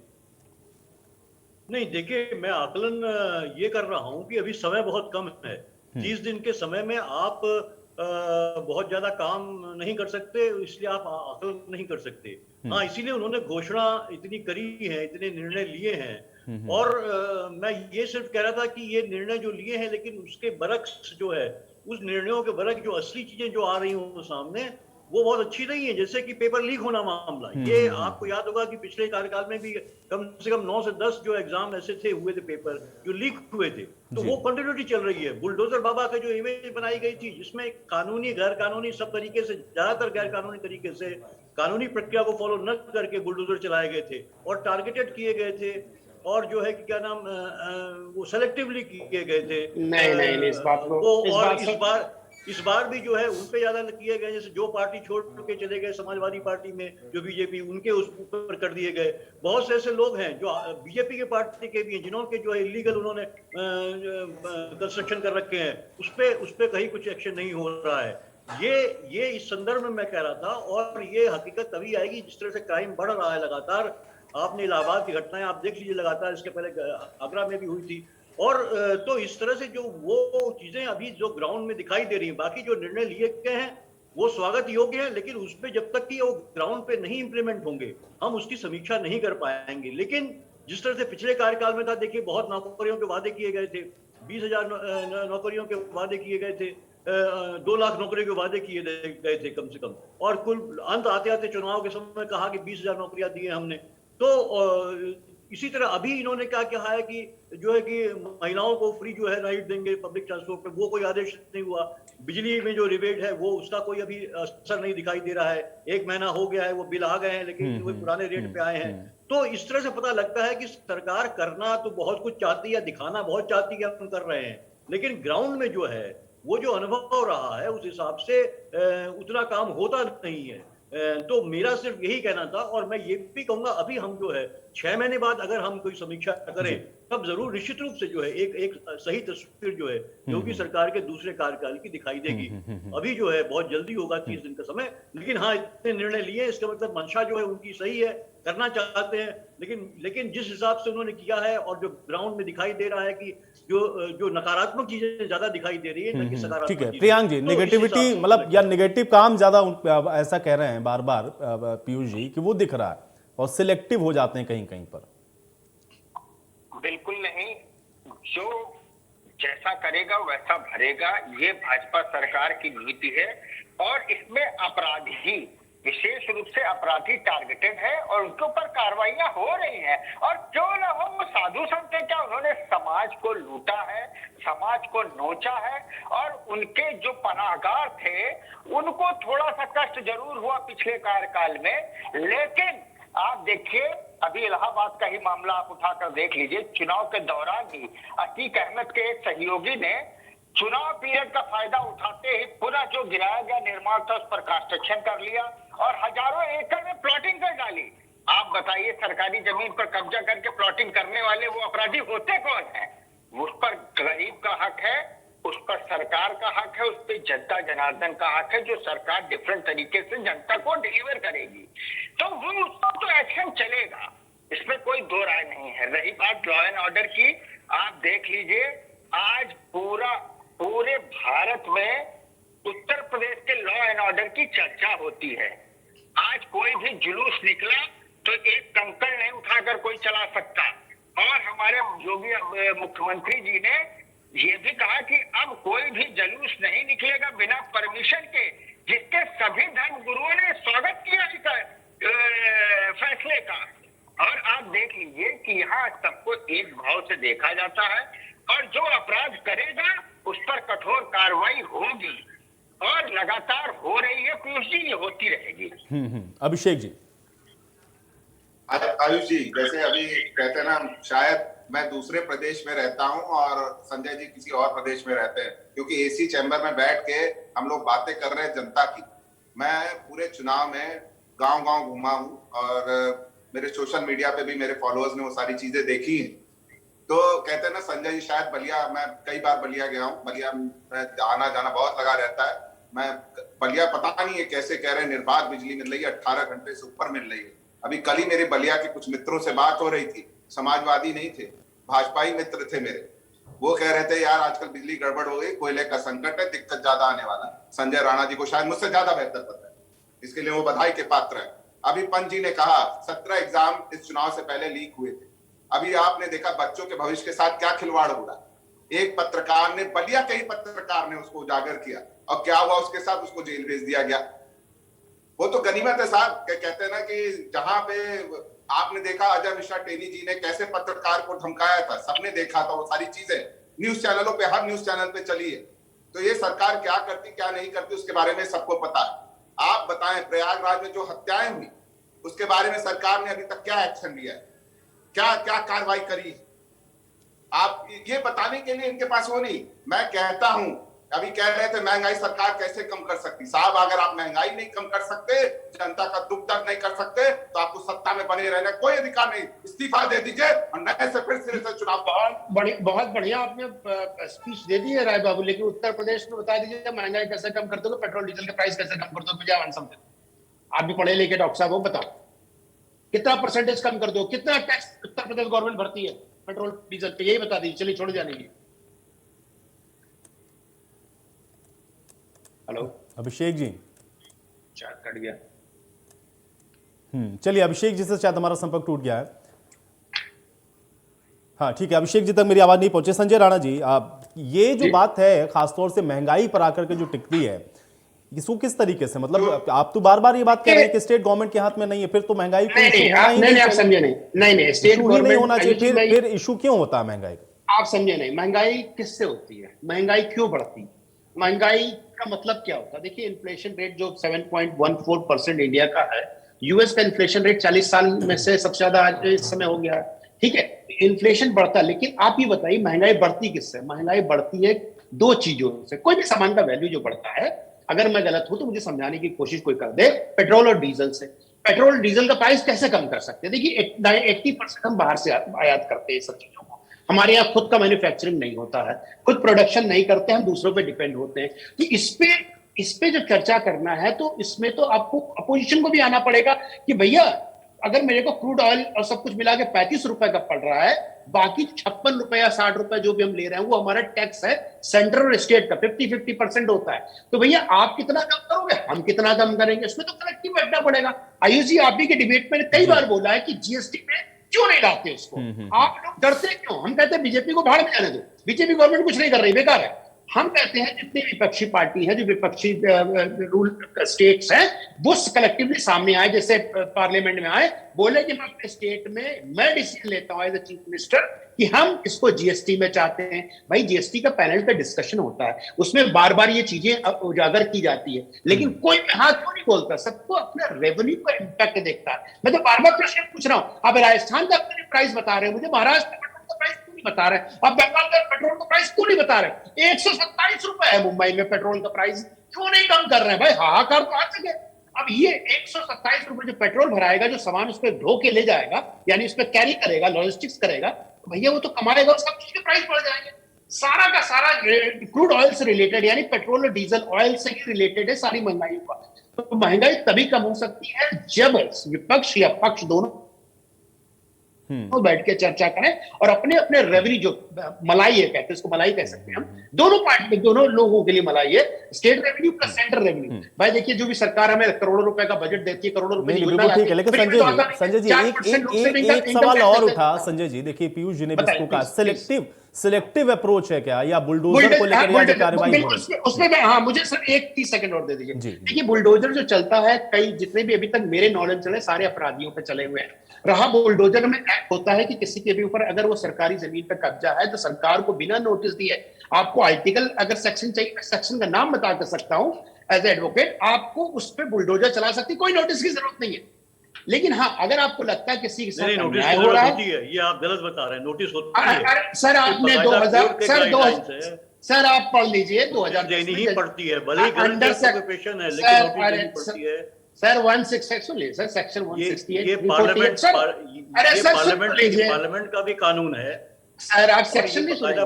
नहीं, देखिए मैं आकलन ये कर रहा हूं कि अभी समय बहुत कम है। 30 दिन के समय में आप बहुत ज्यादा काम नहीं कर सकते, इसलिए आप आकलन नहीं कर सकते। हाँ, इसीलिए उन्होंने घोषणा इतनी करी है, इतने निर्णय लिए हैं। और मैं ये सिर्फ कह रहा था कि ये निर्णय जो लिए हैं, लेकिन उसके बरक्स जो है, उस निर्णयों के बरक्स जो असली चीजें जो आ रही हो सामने, वो बहुत अच्छी नहीं है। जैसे कि पेपर लीक होना मामला, ये आपको याद होगा कि पिछले कार्यकाल में भी कम से कम 9 से 10 जो एग्जाम ऐसे थे, हुए थे पेपर जो लीक हुए थे, तो वो कंटिन्यूटी चल रही है। बुलडोजर बाबा का जो इमेज बनाई गई थी, जिसमें कानूनी गैर कानूनी सब तरीके से, ज्यादातर गैर कानूनी तरीके से, कानूनी प्रक्रिया को फॉलो न करके बुलडोजर चलाए गए थे और टारगेटेड किए गए थे, और जो है कि क्या नाम वो सेलेक्टिवली किए गए थे। नहीं, इस बात को और इस बार भी जो है उन पे ज्यादा किए गए। जैसे जो पार्टी छोड़ के चले गए समाजवादी पार्टी में, जो बीजेपी, उनके उस ऊपर कर दिए गए। बहुत से ऐसे लोग हैं जो बीजेपी के पार्टी के भी हैं, जिन्होंने जो है इलीगल उन्होंने कंस्ट्रक्शन कर रखे हैं, उस पे कहीं कुछ एक्शन नहीं हो रहा है। ये इस संदर्भ में मैं कह रहा था। और ये हकीकत तभी आएगी जिस तरह से क्राइम बढ़ रहा है लगातार। आपने इलाहाबाद की घटनाएं आप देख लीजिए, लगातार इसके पहले आगरा में भी हुई थी। और तो इस तरह से जो वो चीजें अभी जो ग्राउंड में दिखाई दे रही हैं, बाकी जो निर्णय लिए गए हैं वो स्वागत योग्य है, लेकिन उस पे जब तक कि वो ग्राउंड पे नहीं इंप्लीमेंट होंगे, हम उसकी समीक्षा नहीं कर पाएंगे। लेकिन जिस तरह से पिछले कार्यकाल में था, देखिए बहुत नौकरियों के वादे किए गए थे, 20,000 नौकरियों के वादे किए गए थे, 2 लाख नौकरियों के वादे किए गए थे कम से कम, और कुल अंत आते आते चुनाव के समय कहा कि 20,000 नौकरियां दी हैं हमने। तो इसी तरह अभी इन्होंने क्या कहा है कि जो है कि महिलाओं को फ्री जो है राइड देंगे पब्लिक ट्रांसपोर्ट पे, वो कोई आदेश नहीं हुआ। बिजली में जो रिबेट है वो उसका कोई अभी असर नहीं दिखाई दे रहा है। 1 महीना हो गया है, वो बिल आ गए हैं, लेकिन वो पुराने रेट पे आए हैं। तो इस तरह से पता लगता है कि सरकार करना तो बहुत कुछ चाहती है, दिखाना बहुत चाहती है, हम कर रहे हैं, लेकिन ग्राउंड में जो है वो जो अनुभव हो रहा है उस हिसाब से उतना काम होता नहीं है। तो मेरा सिर्फ यही कहना था। और मैं ये भी कहूंगा, अभी हम जो है 6 महीने बाद अगर हम कोई समीक्षा करें, तब जरूर निश्चित रूप से जो है एक सही तस्वीर जो है योगी सरकार के दूसरे कार्यकाल की दिखाई देगी। अभी जो है बहुत जल्दी होगा, 30 दिन का समय। लेकिन हाँ, इतने निर्णय लिए, इसका मतलब मंशा जो है उनकी सही है, करना चाहते हैं। लेकिन जिस हिसाब से उन्होंने किया है और जो ग्राउंड में दिखाई दे रहा है कि जो नकारात्मक चीजें ज्यादा दिखाई दे रही है, न कि सकारात्मक। ठीक है प्रियांक जी, नेगेटिविटी मतलब या नेगेटिव काम ज्यादा ऐसा कह रहे हैं बार बार पीयूष जी कि वो दिख रहा है और सिलेक्टिव हो जाते हैं कहीं कहीं पर। बिल्कुल नहीं, जो जैसा करेगा वैसा भरेगा, ये भाजपा सरकार की नीति है। और इसमें अपराधी, विशेष रूप से अपराधी टारगेटेड है और उनके ऊपर कार्रवाइयां हो रही हैं। और क्यों ना हो, वो साधु संत है क्या? उन्होंने समाज को लूटा है, समाज को नोचा है, और उनके जो पनाहगार थे उनको थोड़ा सा कष्ट जरूर हुआ पिछले कार्यकाल में। लेकिन आप देखिए, अभी इलाहाबाद का ही मामला आप उठाकर देख लीजिए। चुनाव के दौरान ही अतीक अहमद के एक सहयोगी ने चुनाव पीरियड का फायदा उठाते ही पूरा जो गिराया गया निर्माण था उस पर कंस्ट्रक्शन कर लिया और हजारों एकड़ में प्लॉटिंग कर डाली। आप बताइए, सरकारी जमीन पर कब्जा करके प्लॉटिंग करने वाले वो अपराधी होते कौन है? उस पर गरीब का हक है, उस पर सरकार का हक है, उस पर जनता जनार्दन का हक है, जो सरकार डिफरेंट तरीके से जनता को डिलीवर करेगी तो वो उसका तो एक्शन चलेगा, इसमें कोई दो राय नहीं है। रही बात लॉ एंड ऑर्डर की, आप देख लीजिए आज पूरे भारत में उत्तर प्रदेश के लॉ एंड ऑर्डर की चर्चा होती है। आज कोई भी जुलूस निकला तो एक कंकड़ नहीं उठाकर कोई चला सकता, और हमारे योगी मुख्यमंत्री जी ने ये भी कहा कि अब कोई भी जुलूस नहीं निकलेगा बिना परमिशन के, जिसके सभी धर्म गुरुओं ने स्वागत किया इस फैसले का। और आप देख लीजिए कि यहाँ सबको एक भाव से देखा जाता है, और जो अपराध करेगा उस पर कठोर कार्रवाई होगी, और लगातार हो रही है पीयूष जी, ये होती रहेगी। अभिषेक जी। आयुष जी, जैसे अभी कहते हैं ना, शायद मैं दूसरे प्रदेश में रहता हूं और संजय जी किसी और प्रदेश में रहते हैं, क्योंकि एसी चैम्बर में बैठ के हम लोग बातें कर रहे हैं जनता की। मैं पूरे चुनाव में गांव-गांव घूमा हूं, और मेरे सोशल मीडिया पे भी मेरे फॉलोअर्स ने वो सारी चीजें देखी हैं। तो कहते हैं ना संजय जी, शायद बलिया, मैं कई बार बलिया गया हूँ, बलिया में आना जाना बहुत लगा रहता है। मैं बलिया पता नहीं है कैसे कह रहे हैं निर्बाध बिजली मिल रही है, 18 घंटे से ऊपर मिल रही है। अभी कल ही मेरे बलिया के कुछ मित्रों से बात हो रही थी, समाजवादी नहीं थे, भाजपाई मित्र थे मेरे। वो कह रहे थे यार आजकल बिजली गड़बड़ हो गई, कोयले का संकट है, दिक्कत ज्यादा आने वाला। संजय राणा जी को शायद मुझसे ज्यादा बेहतर पता है, इसके लिए वो बधाई के पात्र है। अभी पंत जी ने कहा 17 एग्जाम इस चुनाव से पहले लीक हुए थे। अभी आपने देखा बच्चों के भविष्य के साथ क्या खिलवाड़ हो रहा है। एक पत्रकार ने, बलिया के ही पत्रकार ने उसको उजागर किया, और क्या हुआ उसके साथ, उसको जेल भेज दिया गया। वो तो गनीमत है साहब। कहते हैं ना कि जहां पे आपने देखा अजय मिश्रा टेनी जी ने कैसे पत्रकार को धमकाया था, सबने देखा था, वो सारी चीजें न्यूज चैनलों पे, हर न्यूज चैनल पे चली है। तो ये सरकार क्या करती क्या नहीं करती उसके बारे में सबको पता है। आप बताएं, प्रयागराज में जो हत्याएं हुई उसके बारे में सरकार ने अभी तक क्या एक्शन लिया है, क्या क्या कार्रवाई करी है? आप ये बताने के लिए इनके पास वो नहीं। मैं कहता हूं, अभी कह रहे थे महंगाई सरकार कैसे कम कर सकती। साहब अगर आप महंगाई नहीं कम कर सकते, जनता का दुख दर्द नहीं कर सकते, तो आपको सत्ता में बने रहने कोई अधिकार नहीं। इस्तीफा दे दीजिए और नए से फिर सिरे से चुनाव। बहुत बढ़िया आपने स्पीच दे दी है राय बाबू, लेकिन उत्तर प्रदेश में बता दीजिए महंगाई कैसे कम कर दोगे, पेट्रोल डीजल के प्राइस कैसे कम कर दोगे, मुझे आंसर दे। आप भी पढ़े लिखे डॉक्टर साहब हो, बताओ कितना परसेंटेज कम कर दो, कितना टैक्स उत्तर प्रदेश गवर्नमेंट भरती है पेट्रोल डीजल पे, यही बता दीजिए। चलिए छोड़ जाने की। हेलो अभिषेक जी, कट गया। चलिए अभिषेक जी से शायद हमारा संपर्क टूट गया है। हाँ ठीक है, अभिषेक जी तक मेरी आवाज नहीं पहुंचे। संजय राणा जी, ये जो बात है खासतौर से महंगाई पर आकर के जो टिकती है, इसको किस तरीके से, मतलब आप तो बार बार ये बात कह रहे हैं कि स्टेट गवर्नमेंट के हाथ में नहीं है, फिर तो महंगाई को नहीं आप समझे नहीं स्टेट गवर्नमेंट नहीं होना चाहिए, फिर इशू क्यों होता है महंगाई का? आप समझे नहीं, महंगाई किससे होती है, महंगाई क्यों बढ़ती है, महंगाई का मतलब क्या होता है? देखिए इन्फ्लेशन रेट जो 7.14% इंडिया का है, यूएस का इन्फ्लेशन रेट 40 साल में से सबसे ज्यादा आज इस समय हो गया है। ठीक है, इन्फ्लेशन बढ़ता है, लेकिन आप ही बताइए महंगाई बढ़ती किससे? महंगाई बढ़ती है दो चीजों से। कोई भी सामान का वैल्यू जो बढ़ता है, अगर मैं गलत हूं तो मुझे समझाने की कोशिश कोई कर दे, पेट्रोल और डीजल से। पेट्रोल डीजल का प्राइस कैसे कम कर सकते हैं? देखिए 80% हम बाहर से आयात करते हैं सब चीजों को, हमारे यहाँ खुद का मैन्युफैक्चरिंग नहीं होता है, खुद प्रोडक्शन नहीं करते, हम दूसरों पे डिपेंड होते हैं। तो इस पे जो चर्चा करना है, तो इसमें तो आपको अपोजिशन को भी आना पड़ेगा कि भैया अगर मेरे को क्रूड ऑयल और सब कुछ मिला के 35 रुपए का पड़ रहा है, बाकी 56 रुपए या 60 रुपए जो भी हम ले रहे हैं वो हमारा टैक्स है, सेंट्रल और स्टेट का 50-50% होता है। तो भैया आप कितना कम करोगे, हम कितना कम करेंगे, इसमें तो कलेक्टिव बैठना पड़ेगा। आयुष जी, आप ही के डिबेट में कई बार बोला है कि जीएसटी में क्यों नहीं लाते उसको, आप लोग डरते क्यों? हम कहते हैं बीजेपी को भाड़ में जाने दो, बीजेपी गवर्नमेंट कुछ नहीं कर रही, बेकार है। हम कहते हैं जितनी विपक्षी पार्टी है, जो विपक्षी रूल स्टेट्स हैं, वो कलेक्टिवली सामने आए, जैसे पार्लियामेंट में आए, बोले कि मैं अपने स्टेट में मैं डिसीजन लेता हूं एज ए चीफ मिनिस्टर कि हम इसको जीएसटी में चाहते हैं। भाई जीएसटी का पैनल पे डिस्कशन होता है, उसमें बार बार ये चीजें उजागर की जाती है, लेकिन कोई हाथ क्यों नहीं बोलता? सबको अपने रेवेन्यू पर इम्पैक्ट देखता है। मैं तो बार बार प्रश्न पूछ रहा हूँ, आप राजस्थान का अपने प्राइस बता रहे हैं, मुझे महाराष्ट्र का प्राइस क्यों नहीं बता रहे? आप बंगाल का पेट्रोल का प्राइस क्यों नहीं बता रहे? 127 रुपए है मुंबई में पेट्रोल का प्राइस, क्यों नहीं कम कर रहे हैं? भाई हाहाकार तो आ सके। अब ये 127 रुपए जो पेट्रोल भराएगा, जो सामान उस पर ढो के ले जाएगा, यानी उस पर कैरी करेगा, लॉजिस्टिक्स करेगा, तो भैया वो तो कमाएगा और सब चीज के प्राइस बढ़ जाएंगे। सारा का सारा क्रूड ऑयल से रिलेटेड, यानी पेट्रोल और डीजल ऑयल से ही रिलेटेड है सारी महंगाई का। तो महंगाई तभी कम हो सकती है जब विपक्ष या पक्ष दोनों तो बैठ के चर्चा करें और अपने अपने रेवेन्यू, जो मलाई है, कहते हैं इसको मलाई कह सकते हैं हम, दोनों पार्टी, दोनों लोगों के लिए मलाई है, state revenue plus central revenue. भाई देखिए, जो भी सरकार हमें करोड़ों रुपए का बजट देती है, करोड़ों रुपए की योजना ठीक है, लेकिन संजय जी एक सवाल और उठा। संजय जी देखिए, पीयूष जी ने भी इसको कहा सिलेक्टिव अप्रोच है क्या, या बुलडोजर को लेकर या कार्रवाई उसमें हाँ, मुझे सर 30 सेकंड और दे दीजिए। देखिए, बुलडोजर जो चलता है, कई जितने भी अभी तक मेरे नॉलेज चले, सारे अपराधियों पे चले हुए हैं। रहा बुलडोजर में एक्ट होता है कि किसी के भी ऊपर अगर वो सरकारी जमीन पे कब्जा है तो सरकार को बिना नोटिस दिए, आपको आर्टिकल अगर सेक्शन चाहिए, सेक्शन का नाम बता कर सकता हूं एज एडवोकेट, आपको उस पर बुलडोजर चला सकती, कोई नोटिस की जरूरत नहीं है। लेकिन हाँ, अगर आपको लगता है किसी के साथ अन्याय हो रहा है, ये आप गलत बता रहे हैं, नोटिस होती है। सर आपने 2000 सर आप पढ़ लीजिए 2000 देनी ही पड़ती है, भले ही गलत ऑक्यूपेशन है, लेकिन नोटिस देनी पड़ती है सर। 166 सुनिए सर, सेक्शन 168 ये पार्लियामेंट का भी कानून है सर। आप सेक्शन नहीं सुनिए,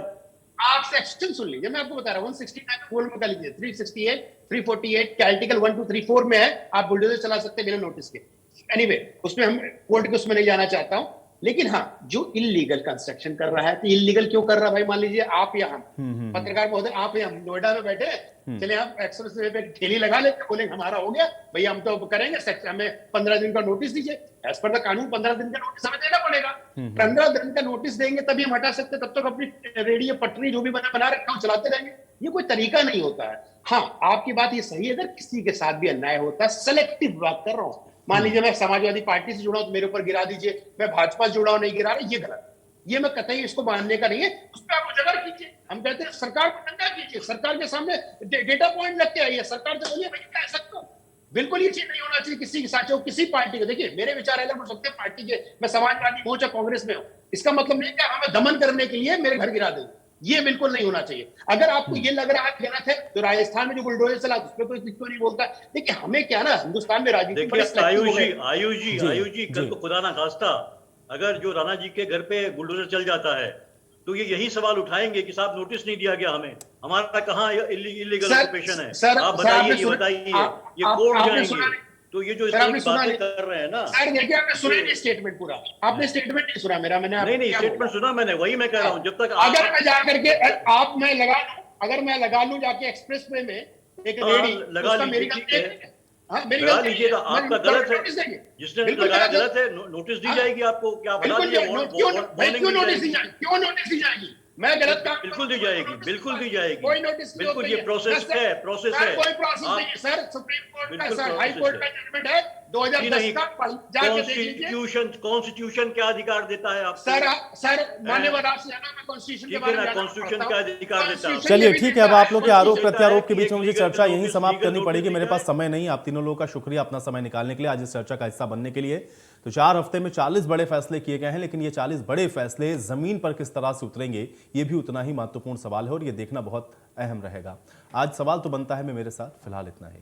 आप सेक्शन सुन लीजिए, मैं आपको बता रहा हूँ। 169 बोल में कर लीजिए, 368 348 के आर्टिकल 1 2 3 4 में है, आप बुलडोजर चला सकते हैं बिना नोटिस के। एनीवे, उसमें हम कोर्ट के उसमें नहीं जाना चाहता हूं, लेकिन हाँ, जो इलीगल कंस्ट्रक्शन कर रहा है, तो इलीगल क्यों कर रहा है भाई? मान लीजिए आप या हम पत्रकार महोदय, आप या हम नोएडा में बैठे, चले आप एक्सप्रेस वे पे ठेली लगा लेते, बोलेंगे हमारा हो गया भैया, हम तो करेंगे, हमें 15 दिन का नोटिस दीजिए। एज पर द कानून 15 दिन का नोटिस हमें देना पड़ेगा। 15 दिन का नोटिस देंगे तभी हम हटा सकते, तब तक अपनी रेडी पटरी जो भी बना रखा हूं चलाते रहेंगे। ये कोई तरीका नहीं होता है। हाँ, आपकी बात ये सही है, अगर किसी के साथ भी अन्याय होता है, सेलेक्टिव बात कर रहा हूं। मान लीजिए मैं समाजवादी पार्टी से जुड़ा हूं तो मेरे ऊपर गिरा दीजिए, मैं भाजपा से जुड़ा हूं नहीं गिरा रहा, ये गलत, ये मैं कतई इसको मानने का नहीं है। उस पर आप उजागर कीजिए, हम कहते हैं सरकार को डंडा कीजिए, सरकार के सामने डेटा पॉइंट रख के आइए, सरकार से बोलिए भाई क्या सकते हो। बिल्कुल ये चीज नहीं होना चाहिए किसी के साथ, किसी पार्टी को। देखिए, मेरे विचार अलग हो सकते हैं पार्टी के, मैं समाजवादी हूं चाहे कांग्रेस में हूं, इसका मतलब नहीं कि हमें दमन करने के लिए मेरे घर गिरा देंगे, ये बिल्कुल नहीं होना चाहिए। अगर आपको ये लग रहा है गलत है, तो राजस्थान में जो बुलडोजर चला उस पर कोई क्यों नहीं बोलता? देखिए, हमें क्या ना, हिंदुस्तान में राजनीति आयुषी कल को खुदा ना खास्ता अगर जो राणा जी के घर पे बुलडोजर चल जाता है, तो ये यही सवाल उठाएंगे कि साहब नोटिस नहीं दिया गया हमें, हमारा कहाँ इलीगल ऑक्यूपेशन है, आप बताइए, ये कोर्ट जाएंगे। तो ये जो इस तरह की बातें कर रहे हैं ना सर, देखिए आपने सुना नहीं स्टेटमेंट पूरा, आपने स्टेटमेंट नहीं सुना मेरा, मैंने नहीं स्टेटमेंट सुना मैंने, वही मैं कह रहा हूँ। जब तक अगर मैं जा करके अगर मैं लगा लूं जाके एक्सप्रेस वे में एक रेडी लगा लीजिए, लगा लीजिएगा, आपका गलत है, जिसने लगाया गलत है, नोटिस दी जाएगी आपको, क्या बता दीजिए, क्यों नोटिस दी जाएगी? मैं गलत काम बिल्कुल दी जाएगी, बिल्कुल दी जाएगी, कोई नोटिस बिल्कुल, ये प्रोसेस है, प्रोसेस है, कोई प्रोसेस नहीं है सर। सुप्रीम कोर्ट का सर, हाई कोर्ट का जजमेंट है 2010 का, जाके देख लीजिए। कॉन्स्टिट्यूशन क्या अधिकार देता है आपको? सर मान्यवर आपसे है ना, मैं कॉन्स्टिट्यूशन के बारे में कॉन्स्टिट्यूशन क्या अधिकार देता है? चलिए ठीक है, अब आप लोग के आरोप प्रत्यारोप के बीच में मुझे चर्चा यहीं समाप्त करनी पड़ेगी, मेरे पास समय नहीं। आप तीनों लोगों का शुक्रिया अपना समय निकालने के लिए, आज इस चर्चा का हिस्सा बनने के लिए। तो 4 हफ्ते में 40 बड़े फैसले किए गए हैं, लेकिन ये 40 बड़े फैसले जमीन पर किस तरह से उतरेंगे, ये भी उतना ही महत्वपूर्ण सवाल है और ये देखना बहुत अहम रहेगा। आज सवाल तो बनता है में मेरे साथ फिलहाल इतना ही।